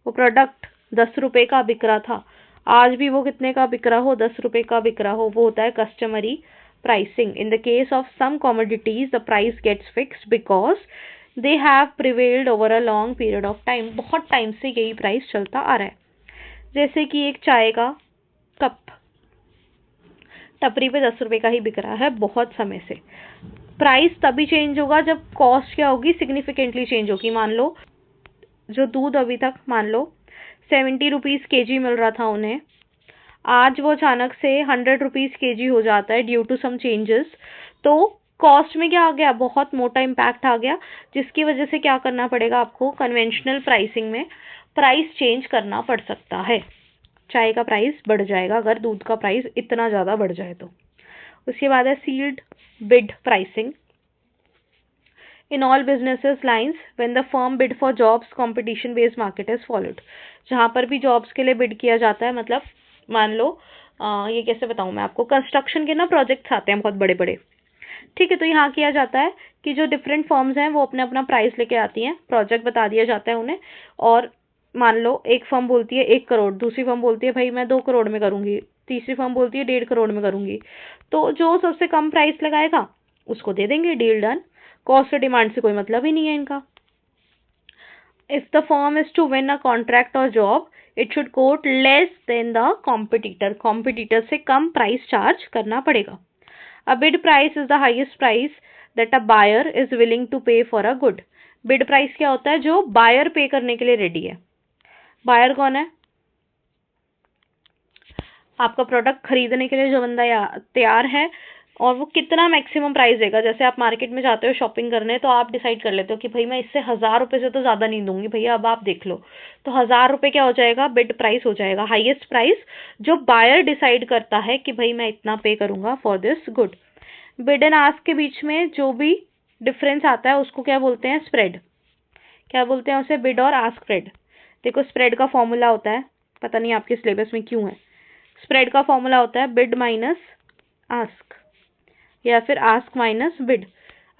वो प्रोडक्ट 10 रुपए का बिक रहा था, आज भी वो कितने का बिक रहा हो, 10 रुपए का बिक रहा हो, वो होता है customary pricing. In the case of some commodities the price gets fixed because they have prevailed over a long period of time. बहुत टाइम से यही प्राइस चलता आ रहा है। जैसे कि एक चाय का कप टपरी पे 10 रुपए का ही बिक रहा है बहुत समय से। प्राइस तभी चेंज होगा जब कॉस्ट क्या होगी, सिग्निफिकेंटली चेंज होगी। मान लो जो दूध अभी तक मान लो 70 रुपीज़ केजी मिल रहा था उन्हें, आज वो अचानक से 100 रुपीज़ केजी हो जाता है ड्यू टू सम चेंजेस। तो कॉस्ट में क्या आ गया, बहुत मोटा इम्पैक्ट आ गया, जिसकी वजह से क्या करना पड़ेगा आपको, कन्वेंशनल प्राइसिंग में प्राइस चेंज करना पड़ सकता है। चाय का प्राइस बढ़ जाएगा अगर दूध का प्राइस इतना ज़्यादा बढ़ जाए तो। उसके बाद है sealed bid pricing. In all businesses lines when the firm bid for jobs competition based market is followed. जहाँ पर भी जॉब्स के लिए बिड किया जाता है, मतलब मान लो ये कैसे बताऊँ मैं आपको, कंस्ट्रक्शन के ना प्रोजेक्ट्स आते हैं बहुत बड़े बड़े, ठीक है। तो यहाँ किया जाता है कि जो डिफरेंट फर्म्स हैं वो अपना अपना प्राइस लेके आती हैं, प्रोजेक्ट बता दिया जाता है उन्हें, और मान लो एक फर्म बोलती है 1 करोड़, दूसरी फर्म बोलती है भाई मैं 2 करोड़ में करूंगी, तीसरी फर्म बोलती है 1.5 करोड़ में करूंगी। तो जो सबसे कम प्राइस लगाएगा उसको दे देंगे, डील डन। कॉस्ट और डिमांड से कोई मतलब ही नहीं है इनका। If the firm is to win a contract और job it should quote less than the competitor, competitor से कम प्राइस चार्ज करना पड़ेगा। A bid price is the highest price that a buyer is willing to pay for a good. Bid price क्या होता है? जो buyer पे करने के लिए रेडी है। बायर कौन है? आपका प्रोडक्ट खरीदने के लिए जो बंदा तैयार है, और वो कितना मैक्सिमम प्राइस देगा। जैसे आप मार्केट में जाते हो शॉपिंग करने, तो आप डिसाइड कर लेते हो कि भाई मैं इससे 1000 रुपये से तो ज़्यादा नहीं दूंगी भैया, अब आप देख लो। तो 1000 रुपये क्या हो जाएगा? बिड प्राइस हो जाएगा, हाईएस्ट प्राइस जो बायर डिसाइड करता है कि भाई मैं इतना पे करूंगा for this good. Bid and ask के बीच में जो भी डिफरेंस आता है उसको क्या बोलते हैं? स्प्रेड। क्या बोलते हैं उसे? बिड और आस्क स्प्रेड। देखो स्प्रेड का फॉर्मूला होता है, पता नहीं आपके सिलेबस में क्यों है। स्प्रेड का फॉर्मूला होता है बिड माइनस आस्क, या फिर आस्क माइनस बिड।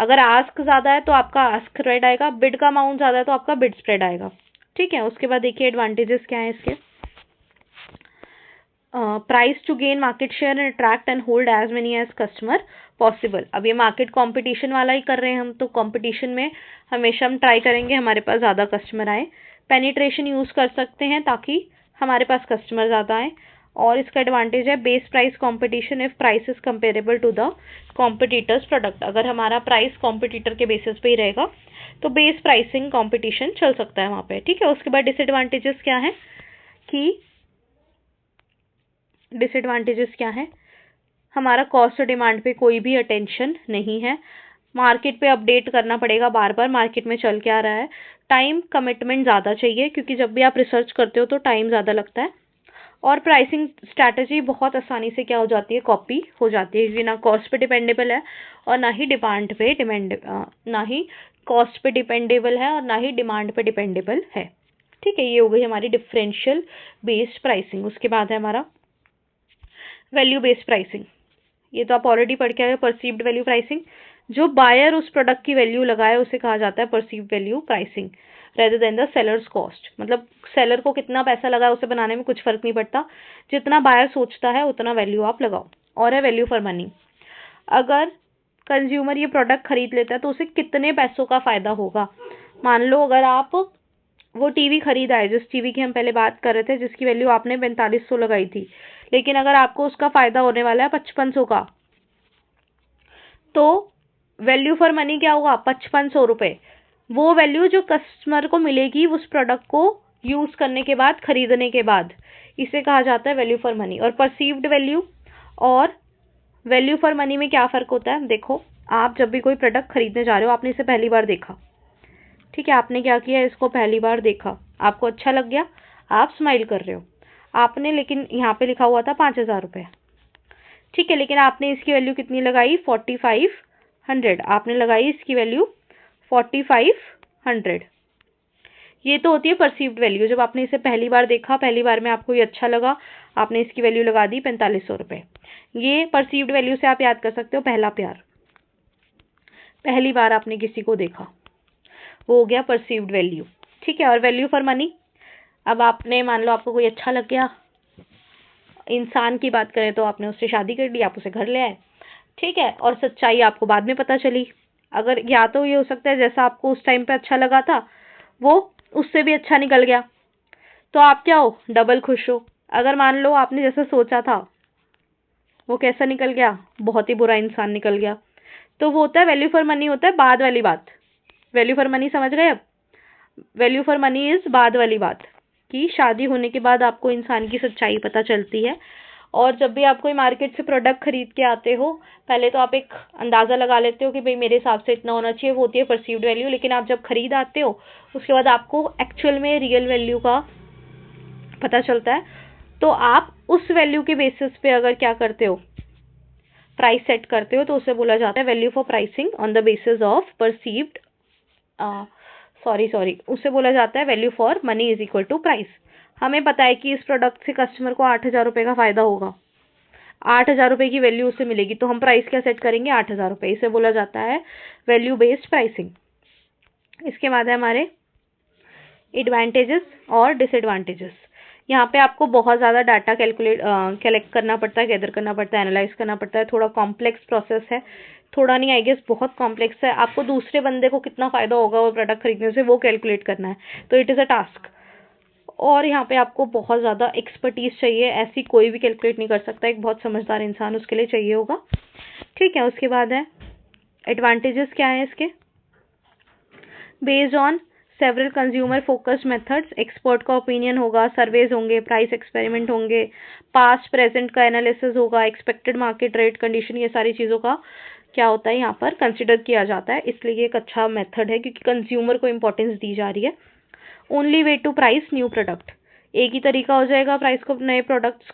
अगर आस्क ज्यादा है तो आपका आस्क स्प्रेड आएगा, बिड का अमाउंट ज्यादा है तो आपका बिड स्प्रेड आएगा। ठीक है। उसके बाद देखिए एडवांटेजेस क्या है इसके। Price to gain market share and attract and hold as many as customer possible. अब ये मार्केट कंपटीशन वाला ही कर रहे हैं हम, तो कंपटीशन में हमेशा हम ट्राई करेंगे हमारे पास ज़्यादा कस्टमर आए। पेनिट्रेशन यूज़ कर सकते हैं ताकि हमारे पास कस्टमर ज़्यादा आए। और इसका एडवांटेज है base price competition if price is comparable to the competitors product. अगर हमारा प्राइस कॉम्पिटिटर के बेसिस पे ही रहेगा तो बेस प्राइसिंग कंपटीशन चल सकता है वहाँ पे। ठीक है। उसके बाद डिसएडवांटेजेस क्या है कि डिसएडवांटेजेस क्या है? हमारा कॉस्ट और डिमांड पे कोई भी अटेंशन नहीं है। मार्केट पे अपडेट करना पड़ेगा बार बार, मार्केट में चल क्या रहा है। टाइम कमिटमेंट ज़्यादा चाहिए क्योंकि जब भी आप रिसर्च करते हो तो टाइम ज़्यादा लगता है। और प्राइसिंग स्ट्रैटेजी बहुत आसानी से क्या हो जाती है? कॉपी हो जाती है, क्योंकि ना कॉस्ट पे डिपेंडेबल है और ना ही डिमांड पे ना ही कॉस्ट पे डिपेंडेबल है और ना ही डिमांड पे डिपेंडेबल है। ठीक है। ये हो गई हमारी डिफरेंशियल बेस्ड प्राइसिंग। उसके बाद है हमारा वैल्यू बेस्ड प्राइसिंग। ये तो आप ऑलरेडी पढ़ के आए हो। परसीव्ड वैल्यू प्राइसिंग, जो बायर उस प्रोडक्ट की वैल्यू लगाए उसे कहा जाता है perceived value pricing rather than the sellers cost. मतलब सेलर को कितना पैसा लगा उसे बनाने में कुछ फर्क नहीं पड़ता, जितना बायर सोचता है उतना वैल्यू आप लगाओ। और है वैल्यू फॉर मनी। अगर कंज्यूमर ये प्रोडक्ट खरीद लेता है तो उसे कितने पैसों का फायदा होगा। मान लो अगर आप वो टीवी खरीदा है, जिस टीवी की हम पहले बात कर रहे थे, जिसकी वैल्यू आपने 4500 लगाई थी, लेकिन अगर आपको उसका फायदा होने वाला है 5500 का, तो वैल्यू फॉर मनी क्या होगा? 5500 रुपये। वो वैल्यू जो कस्टमर को मिलेगी उस प्रोडक्ट को यूज करने के बाद, खरीदने के बाद, इसे कहा जाता है वैल्यू फॉर मनी। और परसीव्ड वैल्यू और वैल्यू फॉर मनी में क्या फर्क होता है? देखो, आप जब भी कोई प्रोडक्ट खरीदने जा रहे हो, आपने इसे पहली बार देखा, ठीक है, आपने क्या किया? इसको पहली बार देखा, आपको अच्छा लग गया, आप स्माइल कर रहे हो, आपने, लेकिन यहाँ पे लिखा हुआ था 5000 रुपये, ठीक है, लेकिन आपने इसकी वैल्यू कितनी लगाई? 4500। आपने लगाई इसकी वैल्यू 4500। ये तो होती है परसीव्ड वैल्यू। जब आपने इसे पहली बार देखा, पहली बार में आपको ये अच्छा लगा, आपने इसकी वैल्यू लगा दी 4500 रुपये। ये परसीव्ड वैल्यू से आप याद कर सकते हो पहला प्यार। पहली बार आपने किसी को देखा, वो हो गया परसीव्ड वैल्यू। ठीक है। और वैल्यू फॉर मनी, अब आपने, मान लो आपको कोई अच्छा लग गया, इंसान की बात करें तो आपने उससे शादी कर ली, आप उसे घर ले आए, ठीक है, और सच्चाई आपको बाद में पता चली। अगर या तो ये हो सकता है जैसा आपको उस टाइम पे अच्छा लगा था वो उससे भी अच्छा निकल गया, तो आप क्या हो? डबल खुश हो। अगर मान लो आपने जैसा सोचा था वो कैसा निकल गया? बहुत ही बुरा इंसान निकल गया। तो वो होता है वैल्यू फॉर मनी, होता है बाद वाली बात। वैल्यू फॉर मनी समझ गए अब? वैल्यू फॉर मनी इज बाद वाली बात, कि शादी होने के बाद आपको इंसान की सच्चाई पता चलती है। और जब भी आप कोई मार्केट से प्रोडक्ट खरीद के आते हो, पहले तो आप एक अंदाज़ा लगा लेते हो कि भाई मेरे हिसाब से इतना होना चाहिए, वो होती है परसीव्ड वैल्यू। लेकिन आप जब खरीद आते हो उसके बाद आपको एक्चुअल में रियल वैल्यू का पता चलता है। तो आप उस वैल्यू के बेसिस पे अगर क्या करते हो, प्राइस सेट करते हो, तो उसे बोला जाता है value for pricing on the basis of perceived, sorry, उसे बोला जाता है value for money is equal to price. हमें पता है कि इस प्रोडक्ट से कस्टमर को 8000 रुपये का फायदा होगा, 8000 रुपये की वैल्यू उसे मिलेगी, तो हम प्राइस क्या सेट करेंगे? 8000 रुपये। इसे बोला जाता है वैल्यू बेस्ड प्राइसिंग। इसके बाद है हमारे एडवांटेजेस और डिसएडवांटेजेस। यहाँ पे आपको बहुत ज़्यादा डाटा कलेक्ट करना पड़ता है, गैदर करना पड़ता है, एनालाइज करना पड़ता है। थोड़ा कॉम्प्लेक्स प्रोसेस है, थोड़ा नहीं, आई गेस बहुत कॉम्प्लेक्स है। आपको दूसरे बंदे को कितना फ़ायदा होगा वो प्रोडक्ट खरीदने से, वो कैलकुलेट करना है, तो इट इज़ अ टास्क। और यहाँ पे आपको बहुत ज़्यादा एक्सपर्टीज चाहिए, ऐसी कोई भी कैलकुलेट नहीं कर सकता, एक बहुत समझदार इंसान उसके लिए चाहिए होगा। ठीक है, उसके बाद है एडवांटेजेस क्या है इसके। Based on several consumer focused methods, expert का ओपिनियन होगा, सर्वेज होंगे, प्राइस एक्सपेरिमेंट होंगे, पास्ट प्रेजेंट का एनालिसिस होगा, एक्सपेक्टेड मार्केट रेट कंडीशन, ये सारी चीज़ों का क्या होता है यहाँ पर कंसिडर किया जाता है, इसलिए ये एक अच्छा मेथड है क्योंकि कंज्यूमर को इंपॉर्टेंस दी जा रही है। Only way to price new product, एक ही तरीका हो जाएगा प्राइस को नए प्रोडक्ट्स,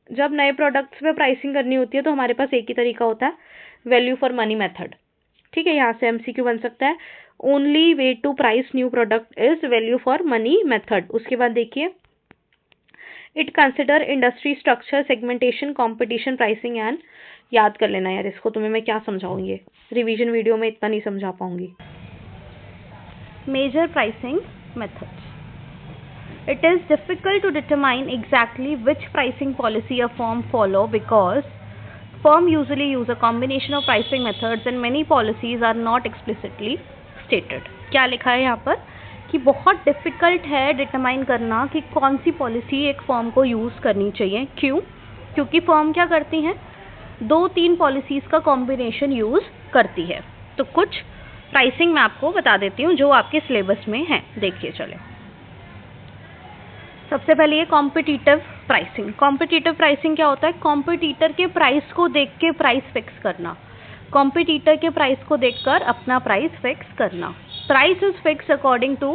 जब नए प्रोडक्ट्स पे प्राइसिंग करनी होती है तो हमारे पास एक ही तरीका होता है, वैल्यू फॉर मनी मेथड। ठीक है, यहाँ से एमसीक्यू बन सकता है, only way to price new product is value for money method. उसके बाद देखिए, it consider industry structure, segmentation, competition, pricing and, याद कर लेना यार इसको, तुम्हें मैं क्या समझाऊंगी, रिवीजन वीडियो में इतना नहीं समझा पाऊंगी। Major pricing methods, it is difficult to determine exactly which pricing policy a firm follow because firm usually use a combination of pricing methods and many policies are not explicitly stated। क्या लिखा है यहाँ पर कि बहुत difficult है determine करना कि कौन सी पॉलिसी एक फर्म को यूज़ करनी चाहिए। क्यों? क्योंकि फर्म क्या करती हैं, 2-3 पॉलिसीज़ का कॉम्बिनेशन यूज़ करती है। तो कुछ प्राइसिंग मैं आपको बता देती हूँ जो आपके सिलेबस में है, देखिए चले। सबसे पहले ये कॉम्पिटिटिव प्राइसिंग। कॉम्पिटिटिव प्राइसिंग क्या होता है, कॉम्पिटिटर के प्राइस को देख के प्राइस फिक्स करना, कॉम्पिटिटर के प्राइस को देखकर अपना प्राइस फिक्स करना। Price is fix according to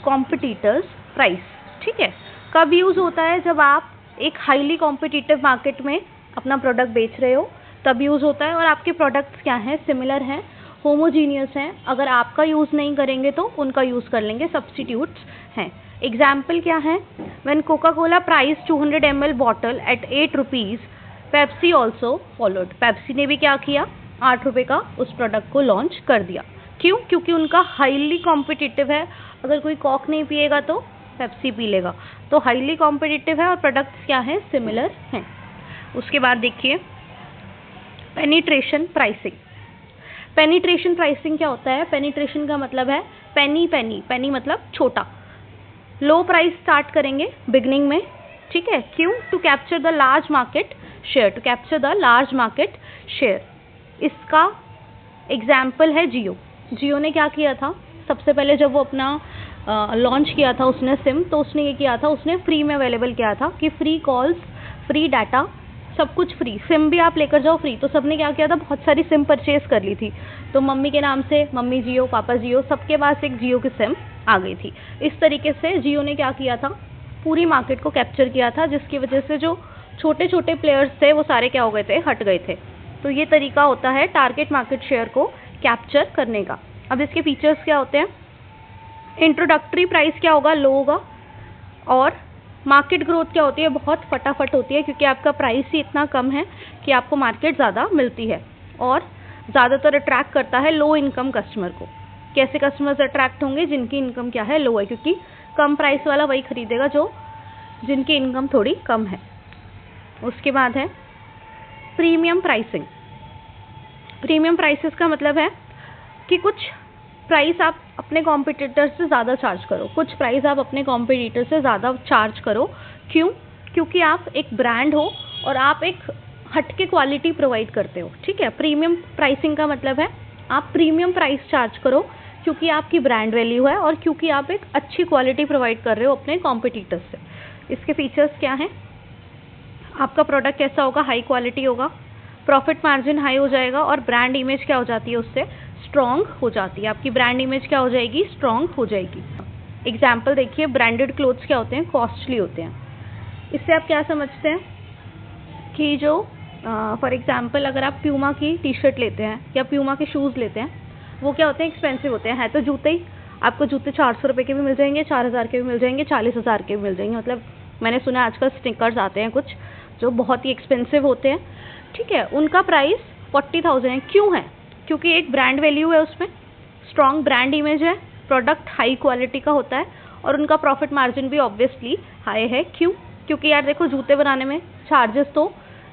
competitors price. ठीक है, कब यूज़ होता है, जब आप एक हाईली कॉम्पिटिटिव मार्केट में अपना प्रोडक्ट बेच रहे हो तब यूज़ होता है, और आपके प्रोडक्ट्स क्या हैं, सिमिलर हैं, होमोजीनियस हैं, अगर आपका यूज़ नहीं करेंगे तो उनका यूज़ कर लेंगे, सब्स्टिट्यूट्स हैं। एग्जाम्पल क्या है, when coca cola price 200 ml bottle at 8 rupees, Pepsi also followed. Pepsi ने भी क्या किया, 8 रुपये का उस प्रोडक्ट को लॉन्च कर दिया। क्यों? क्योंकि उनका हाईली कॉम्पिटिटिव है, अगर कोई कॉक नहीं पिएगा तो पेप्सी पी लेगा, तो हाईली कॉम्पिटिटिव है और प्रोडक्ट्स क्या हैं, सिमिलर हैं। उसके बाद देखिए पेनिट्रेशन प्राइसिंग। पेनिट्रेशन प्राइसिंग क्या होता है, पेनिट्रेशन का मतलब है पेनी, पेनी पेनी मतलब छोटा, लो प्राइस स्टार्ट करेंगे बिगनिंग में। ठीक है, क्यों? To capture the large market share, to capture the large market share. इसका एग्जाम्पल है जियो। जियो ने क्या किया था, सबसे पहले जब वो अपना लॉन्च किया था उसने सिम, तो उसने ये किया था, उसने फ्री में अवेलेबल किया था कि फ्री कॉल्स, फ्री डाटा, सब कुछ फ्री, सिम भी आप लेकर जाओ फ्री। तो सबने क्या किया था, बहुत सारी सिम परचेज कर ली थी, तो मम्मी के नाम से मम्मी जियो, पापा जियो, सबके पास एक जियो की सिम आ गई थी। इस तरीके से जियो ने क्या किया था, पूरी मार्केट को कैप्चर किया था, जिसकी वजह से जो छोटे छोटे प्लेयर्स थे वो सारे क्या हो गए थे, हट गए थे। तो ये तरीका होता है टारगेट मार्केट शेयर को कैप्चर करने का। अब इसके फीचर्स क्या होते हैं, इंट्रोडक्टरी प्राइस क्या होगा, लो होगा, और मार्केट ग्रोथ क्या होती है, बहुत फटाफट होती है, क्योंकि आपका प्राइस ही इतना कम है कि आपको मार्केट ज़्यादा मिलती है, और ज़्यादातर अट्रैक्ट करता है लो इनकम कस्टमर को। कैसे कस्टमर्स अट्रैक्ट होंगे, जिनकी इनकम क्या है, लो है, क्योंकि कम प्राइस वाला वही खरीदेगा जो जिनकी इनकम थोड़ी कम है। उसके बाद है प्रीमियम प्राइसिंग। प्रीमियम प्राइसेस का मतलब है कि कुछ प्राइस आप अपने कॉम्पिटिटर से ज़्यादा चार्ज करो, कुछ प्राइस आप अपने कॉम्पिटिटर से ज़्यादा चार्ज करो। क्यों? क्योंकि आप एक ब्रांड हो और आप एक हटके क्वालिटी प्रोवाइड करते हो। ठीक है, प्रीमियम प्राइसिंग का मतलब है आप प्रीमियम प्राइस चार्ज करो, क्योंकि आपकी ब्रांड वैल्यू है और क्योंकि आप एक अच्छी क्वालिटी प्रोवाइड कर रहे हो अपने कॉम्पिटिटर से। इसके फीचर्स क्या हैं, आपका प्रोडक्ट कैसा होगा, हाई क्वालिटी होगा, प्रॉफिट मार्जिन हाई हो जाएगा, और ब्रांड इमेज क्या हो जाती है, उससे स्ट्रॉन्ग हो जाती है। आपकी ब्रांड इमेज क्या हो जाएगी, स्ट्रॉन्ग हो जाएगी। एग्जाम्पल देखिए, ब्रांडेड क्लोथ्स क्या होते हैं, कॉस्टली होते हैं। इससे आप क्या समझते हैं कि जो फॉर एग्जाम्पल अगर आप प्यूमा की टी शर्ट लेते हैं या प्यूमा के शूज़ लेते हैं, वो क्या होते हैं, एक्सपेंसिव होते हैं। है तो जूते ही, आपको जूते 400 रुपये के भी मिल जाएंगे, 4000 के भी मिल जाएंगे, 40,000 के भी मिल जाएंगे। मतलब मैंने सुना आजकल स्निकर्स आते हैं कुछ जो बहुत ही एक्सपेंसिव होते हैं। ठीक है, उनका प्राइस 40,000 है। क्यों है? क्योंकि एक ब्रांड वैल्यू है, उसमें स्ट्रॉन्ग ब्रांड इमेज है, प्रोडक्ट हाई क्वालिटी का होता है, और उनका प्रॉफिट मार्जिन भी ऑब्वियसली हाई है। क्यों? क्योंकि यार देखो, जूते बनाने में चार्जेस तो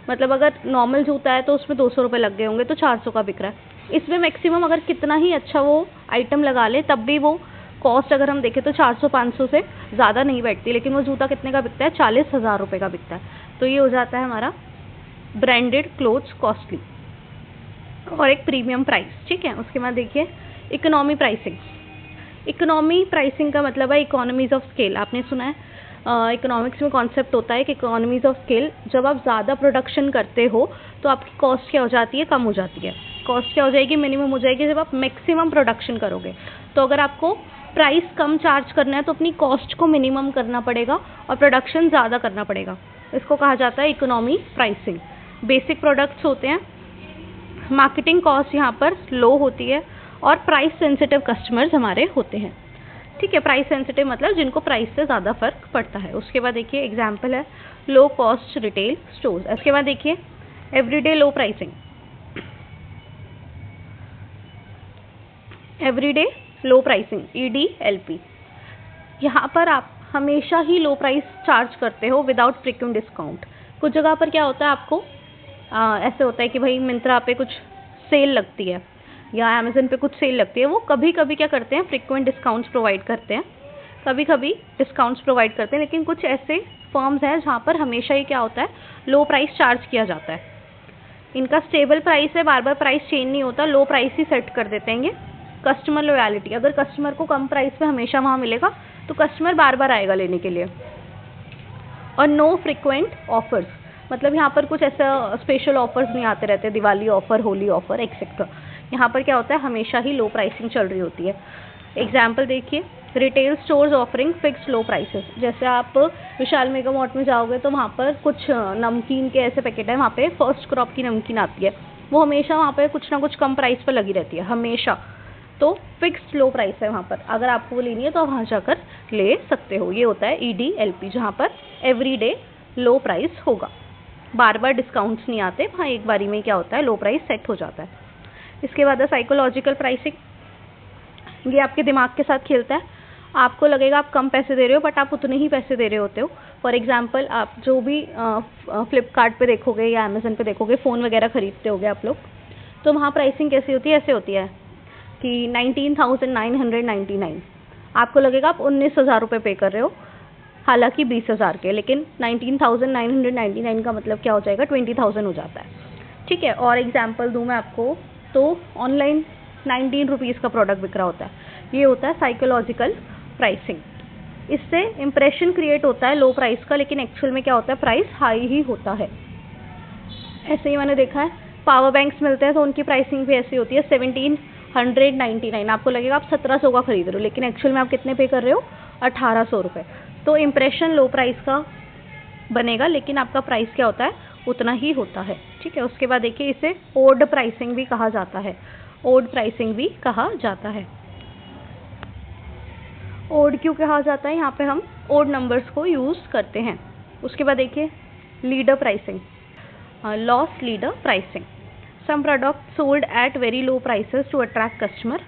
मतलब अगर नॉर्मल जूता है तो उसमें 200 रुपये लग गए होंगे, तो 400 का बिक रहा है। इसमें मैक्सिमम अगर कितना ही अच्छा वो आइटम लगा ले तब भी वो कॉस्ट अगर हम देखें तो 400-500 से ज़्यादा नहीं बैठती, लेकिन वो जूता कितने का बिकता है, 40,000 रुपये का बिकता है। तो ये हो जाता है हमारा ब्रांडेड क्लोथ्स कॉस्टली और एक प्रीमियम प्राइस, ठीक है। उसके बाद देखिए इकोनॉमी प्राइसिंग। इकोनॉमी प्राइसिंग का मतलब है इकोनॉमीज ऑफ स्केल। आपने सुना है इकोनॉमिक्स में कॉन्सेप्ट होता है कि इकोनॉमीज ऑफ स्केल, जब आप ज़्यादा प्रोडक्शन करते हो तो आपकी कॉस्ट क्या हो जाती है, कम हो जाती है। कॉस्ट क्या हो जाएगी, मिनिमम हो जाएगी जब आप मैक्सिमम प्रोडक्शन करोगे। तो अगर आपको प्राइस कम चार्ज करना है तो अपनी कॉस्ट को मिनिमम करना पड़ेगा और प्रोडक्शन ज़्यादा करना पड़ेगा। इसको कहा जाता है इकोनॉमी प्राइसिंग। बेसिक प्रोडक्ट्स होते हैं, मार्केटिंग कॉस्ट यहाँ पर लो होती है और प्राइस सेंसिटिव कस्टमर्स हमारे होते हैं, ठीक है। प्राइस सेंसिटिव मतलब जिनको प्राइस से ज़्यादा फर्क पड़ता है। उसके बाद देखिए एग्जाम्पल है लो कॉस्ट रिटेल स्टोर्स। इसके बाद देखिए everyday low pricing. Everyday low pricing EDLP। यहाँ पर आप हमेशा ही लो प्राइस चार्ज करते हो विदाउट फ्रीक्वेंट डिस्काउंट। कुछ जगह पर क्या होता है आपको ऐसे होता है कि भाई मिंत्रा पे कुछ सेल लगती है या अमेज़न पे कुछ सेल लगती है, वो कभी कभी क्या करते हैं फ्रीक्वेंट डिस्काउंट्स प्रोवाइड करते हैं, कभी कभी डिस्काउंट्स प्रोवाइड करते हैं। लेकिन कुछ ऐसे फर्म्स हैं जहाँ पर हमेशा ही क्या होता है, लो प्राइस चार्ज किया जाता है। इनका स्टेबल प्राइस है, बार बार प्राइस चेंज नहीं होता, लो प्राइस ही सेट कर देते हैं ये। कस्टमर लॉयल्टी, अगर कस्टमर को कम प्राइस पे हमेशा वहाँ मिलेगा तो कस्टमर बार बार आएगा लेने के लिए। और नो फ्रीक्वेंट ऑफर्स, मतलब यहाँ पर कुछ ऐसा स्पेशल ऑफर्स नहीं आते रहते, Diwali offer, Holi offer etcetera. यहाँ पर क्या होता है, हमेशा ही लो प्राइसिंग चल रही होती है। एग्जाम्पल देखिए retail stores offering fix low prices. जैसे आप विशाल मेगा मार्ट में जाओगे तो वहाँ पर कुछ नमकीन के ऐसे पैकेट है, वहाँ पे फर्स्ट क्रॉप की नमकीन आती है, वो हमेशा वहाँ पे कुछ ना कुछ कम प्राइस पर लगी रहती है हमेशा। तो फिक्स्ड लो प्राइस है वहाँ पर, अगर आपको वो लेनी है तो वहाँ जाकर ले सकते हो। ये होता है EDLP, जहाँ पर एवरीडे लो प्राइस होगा, बार बार डिस्काउंट्स नहीं आते, वहाँ एक बारी में क्या होता है लो प्राइस सेट हो जाता है। इसके बाद है साइकोलॉजिकल प्राइसिंग। ये आपके दिमाग के साथ खेलता है, आपको लगेगा आप कम पैसे दे रहे हो बट आप उतने ही पैसे दे रहे होते हो। फॉर एग्जांपल आप जो भी फ्लिपकार्ट पे देखोगे या अमेज़न पे देखोगे, फ़ोन वगैरह खरीदते होगे आप लोग, तो वहाँ प्राइसिंग कैसी होती है, ऐसे होती है कि 19,999। आपको लगेगा आप 19,000 रुपये पे कर रहे हो, हालांकि 20,000 के, लेकिन 19,999 का मतलब क्या हो जाएगा, 20,000 हो जाता है, ठीक है। और एग्जांपल दूँ मैं आपको तो ऑनलाइन 19 रुपीज़ का प्रोडक्ट बिक रहा होता है, ये होता है साइकोलॉजिकल प्राइसिंग। इससे इम्प्रेशन क्रिएट होता है लो प्राइस का, लेकिन एक्चुअल में क्या होता है, प्राइस हाई ही होता है। ऐसे ही मैंने देखा है पावर बैंक्स मिलते हैं तो उनकी प्राइसिंग भी ऐसी होती है 1,799। आपको लगेगा आप 1,700 का खरीद रहे हो, लेकिन एक्चुअल में आप कितने पे कर रहे हो, 1,800 रुपये। तो इम्प्रेशन लो प्राइस का बनेगा, लेकिन आपका प्राइस क्या होता है, उतना ही होता है, ठीक है। उसके बाद देखिए इसे ओड प्राइसिंग भी कहा जाता है, ओड प्राइसिंग भी कहा जाता है। ओड क्यों कहा जाता है, यहाँ पे हम ओड नंबर्स को यूज़ करते हैं। उसके बाद देखिए leader pricing, loss leader pricing. Some product sold at very low prices to attract customer.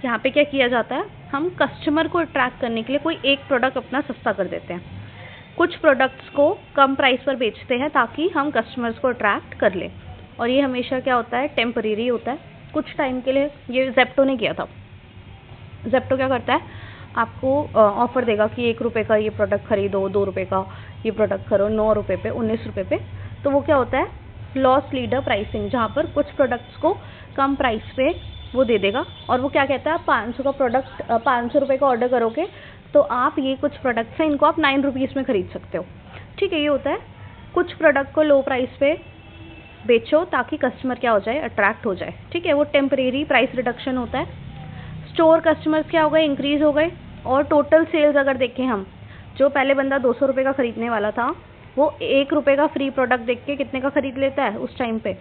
यहाँ पे क्या किया जाता है, हम कस्टमर को अट्रैक्ट करने के लिए कोई एक प्रोडक्ट अपना सस्ता कर देते हैं, कुछ प्रोडक्ट्स को कम प्राइस पर बेचते हैं ताकि हम कस्टमर्स को अट्रैक्ट कर लें। और ये हमेशा क्या होता है, टेम्परेरी होता है, कुछ टाइम के लिए। ये जेप्टो ने किया था। जेप्टो क्या करता है, आपको ऑफर देगा कि 1 रुपये का ये प्रोडक्ट खरीदो, 2 रुपये का ये प्रोडक्ट करो, 9 रुपये पे, 19 रुपये पे। तो वो क्या होता है, लॉस लीडर प्राइसिंग, जहाँ पर कुछ प्रोडक्ट्स को कम प्राइस पे वो दे देगा। और वो क्या कहता है, आप 500 का प्रोडक्ट 500 रुपये का ऑर्डर करोगे तो आप ये कुछ प्रोडक्ट्स हैं इनको आप 9 रुपीज़ में खरीद सकते हो, ठीक है। ये होता है कुछ प्रोडक्ट को लो प्राइस पे बेचो ताकि कस्टमर क्या हो जाए, अट्रैक्ट हो जाए, ठीक है। वो टेम्परेरी प्राइस रिडक्शन होता है। स्टोर कस्टमर्स क्या हो गए, इंक्रीज हो गए। और टोटल सेल्स अगर देखें हम, जो पहले बंदा 200 रुपये का खरीदने वाला था वो 1 रुपये का फ्री प्रोडक्ट देख के कितने का खरीद लेता है, उस टाइम पे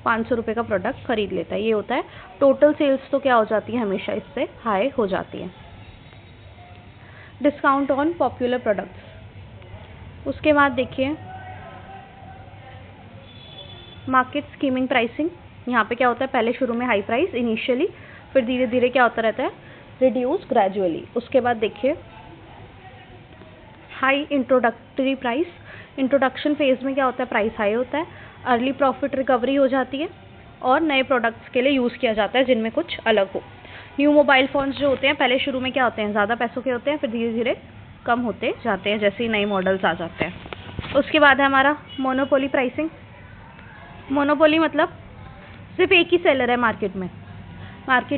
500 रुपये का प्रोडक्ट खरीद लेता है। ये होता है टोटल सेल्स, तो क्या हो जाती है, हमेशा इससे हाई हो जाती है। Discount on popular products. उसके बाद देखिए मार्केट स्कीमिंग प्राइसिंग। यहाँ पे क्या होता है, पहले शुरू में हाई प्राइस इनिशियली, फिर धीरे धीरे क्या होता रहता है, रिड्यूस ग्रेजुअली। उसके बाद देखिए high introductory price. Introduction phase में क्या होता है, प्राइस हाई होता है, अर्ली प्रॉफिट रिकवरी हो जाती है और नए प्रोडक्ट्स के लिए यूज़ किया जाता है जिनमें कुछ अलग हो। न्यू मोबाइल फ़ोन्स जो होते हैं पहले शुरू में क्या होते हैं, ज़्यादा पैसों के होते हैं, फिर धीरे धीरे कम होते जाते हैं जैसे ही नए मॉडल्स आ जाते हैं। उसके बाद है हमारा मोनोपोली प्राइसिंग। मोनोपोली मतलब सिर्फ एक ही सेलर है मार्केट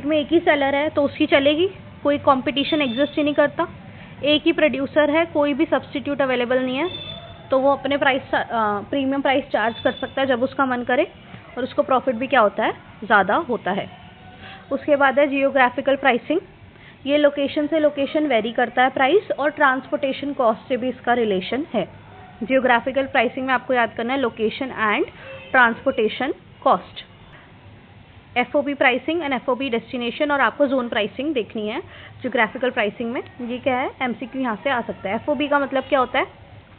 में एक ही सेलर है तो उसकी चलेगी, कोई कंपटीशन एग्जिस्ट ही नहीं करता, एक ही प्रोड्यूसर है, कोई भी सब्स्टिट्यूट अवेलेबल नहीं है, तो वो अपने प्रीमियम प्राइस चार्ज कर सकता है जब उसका मन करे, और उसको प्रॉफिट भी क्या होता है, ज़्यादा होता है। उसके बाद है जियोग्राफिकल प्राइसिंग। ये लोकेशन से लोकेशन वेरी करता है प्राइस, और ट्रांसपोर्टेशन कॉस्ट से भी इसका रिलेशन है। जियोग्राफिकल प्राइसिंग में आपको याद करना है location and transportation cost. FOB pricing and FOB destination, और आपको जोन प्राइसिंग देखनी है जियोग्राफिकल प्राइसिंग में। ये क्या है, MCQ यहाँ से आ सकता है। FOB का मतलब क्या होता है,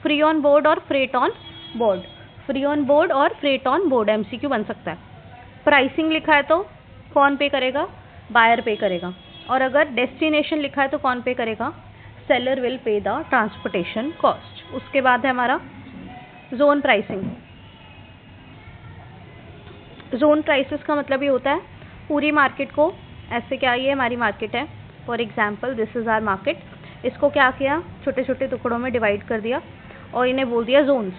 फ्री ऑन बोर्ड और freight on board. Free on board और फ्रेट ऑन बोर्ड MCQ बन सकता है। प्राइसिंग लिखा है तो कौन पे करेगा, बायर पे करेगा, और अगर डेस्टिनेशन लिखा है तो कौन पे करेगा, seller will pay the transportation cost. उसके बाद है हमारा जोन प्राइसिंग। जोन प्राइसेस का मतलब ये होता है पूरी मार्केट को, ऐसे क्या ये हमारी मार्केट है, for example this is our market, इसको क्या किया, छोटे छोटे टुकड़ों में डिवाइड कर दिया और इन्हें बोल दिया zones,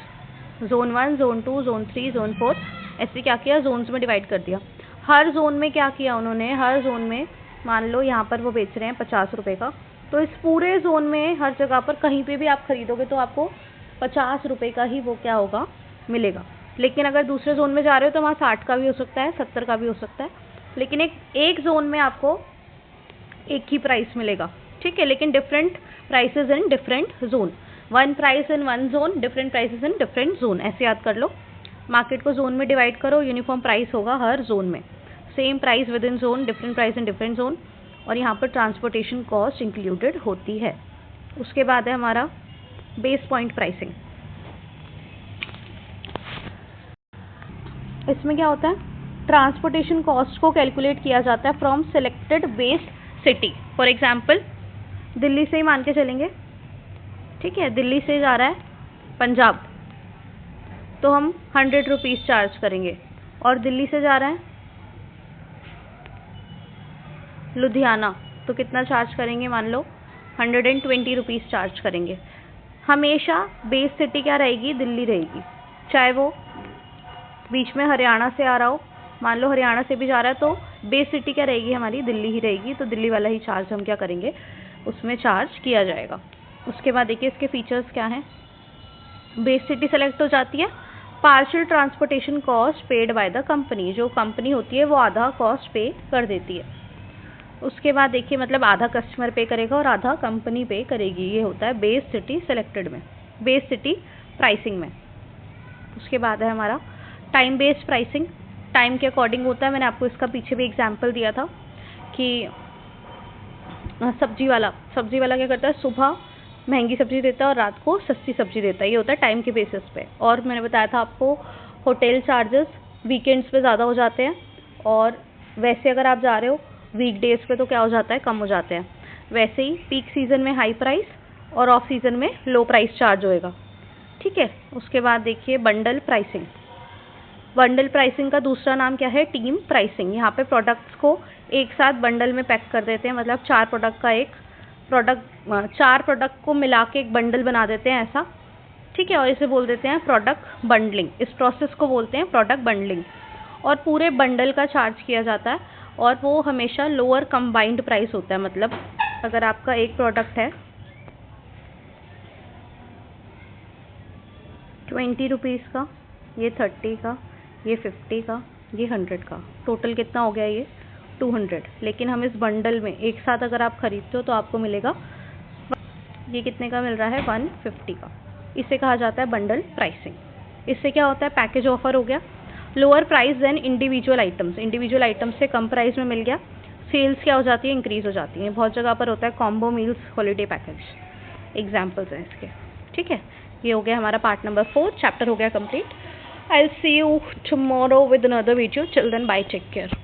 zone 1, zone 2, zone 3, zone 4, ऐसे क्या किया, जोन्स में डिवाइड कर दिया। हर जोन में क्या किया उन्होंने, हर जोन में मान लो यहाँ पर वो बेच रहे हैं 50 रुपये का, तो इस पूरे जोन में हर जगह पर कहीं पे भी आप खरीदोगे तो आपको 50 रुपये का ही वो क्या होगा, मिलेगा। लेकिन अगर दूसरे जोन में जा रहे हो तो वहाँ 60 का भी हो सकता है, 70 का भी हो सकता है, लेकिन एक जोन में आपको एक ही प्राइस मिलेगा, ठीक है, लेकिन different prices in different zone. One price in one zone, different prices in different zone, ऐसे याद कर लो। मार्केट को जोन में डिवाइड करो, यूनिफॉर्म प्राइस होगा हर जोन में, same price with in zone, different price in different zone, और यहाँ पर ट्रांसपोर्टेशन कॉस्ट इंक्लूडेड होती है। उसके बाद है हमारा बेस पॉइंट प्राइसिंग। इसमें क्या होता है, ट्रांसपोर्टेशन कॉस्ट को कैलकुलेट किया जाता है from selected base city. For example Delhi से ही मान के चलेंगे, ठीक है, दिल्ली से जा रहा है पंजाब तो हम 100 रुपीज़ चार्ज करेंगे, और दिल्ली से जा रहा है लुधियाना तो कितना चार्ज करेंगे, मान लो 120 रुपीज़ चार्ज करेंगे। हमेशा बेस सिटी क्या रहेगी, दिल्ली रहेगी, चाहे वो बीच में हरियाणा से आ रहा हो, मान लो हरियाणा से भी जा रहा है तो बेस सिटी क्या रहेगी, हमारी दिल्ली ही रहेगी, तो दिल्ली वाला ही चार्ज हम क्या करेंगे, उसमें चार्ज किया जाएगा। उसके बाद देखिए इसके फीचर्स क्या हैं। बेस सिटी सेलेक्ट हो जाती है, partial transportation cost paid by the company, जो कंपनी होती है वो आधा कॉस्ट पे कर देती है। उसके बाद देखिए मतलब आधा कस्टमर पे करेगा और आधा कंपनी पे करेगी, ये होता है बेस सिटी सेलेक्टेड में, बेस सिटी प्राइसिंग में। उसके बाद है हमारा टाइम बेस्ड प्राइसिंग। टाइम के अकॉर्डिंग होता है, मैंने आपको इसका पीछे भी एग्जांपल दिया था कि सब्जी वाला क्या करता है, सुबह महंगी सब्जी देता है और रात को सस्ती सब्जी देता है, ये होता है टाइम के बेसिस पे। और मैंने बताया था आपको होटल चार्जेस वीकेंड्स पे ज़्यादा हो जाते हैं, और वैसे अगर आप जा रहे हो वीकडेज पे तो क्या हो जाता है, कम हो जाते हैं। वैसे ही पीक सीज़न में हाई प्राइस और ऑफ सीज़न में लो प्राइस चार्ज होएगा, ठीक है। उसके बाद देखिए बंडल प्राइसिंग। बंडल प्राइसिंग का दूसरा नाम क्या है, टीम प्राइसिंग। यहाँ पे प्रोडक्ट्स को एक साथ बंडल में पैक कर देते हैं, मतलब 4 प्रोडक्ट को मिला के एक बंडल बना देते हैं ऐसा, ठीक है, और इसे बोल देते हैं प्रोडक्ट बंडलिंग। इस प्रोसेस को बोलते हैं प्रोडक्ट बंडलिंग, और पूरे बंडल का चार्ज किया जाता है, और वो हमेशा लोअर कंबाइंड प्राइस होता है। मतलब अगर आपका एक प्रोडक्ट है 20 रुपीज़ का, ये 30 का, ये 50 का, ये 100 का, टोटल कितना हो गया, ये 200। लेकिन हम इस बंडल में एक साथ अगर आप खरीदते हो तो आपको मिलेगा, ये कितने का मिल रहा है, 150 का। इसे कहा जाता है बंडल प्राइसिंग। इससे क्या होता है, पैकेज ऑफर हो गया, lower price than individual items, individual items से कम प्राइस में मिल गया, सेल्स क्या हो जाती है, इंक्रीज हो जाती है। बहुत जगह पर होता है combo meals holiday package, examples हैं इसके, ठीक है। ये हो गया हमारा पार्ट नंबर 4, चैप्टर हो गया complete. I will see you tomorrow with another video, till then bye, take care.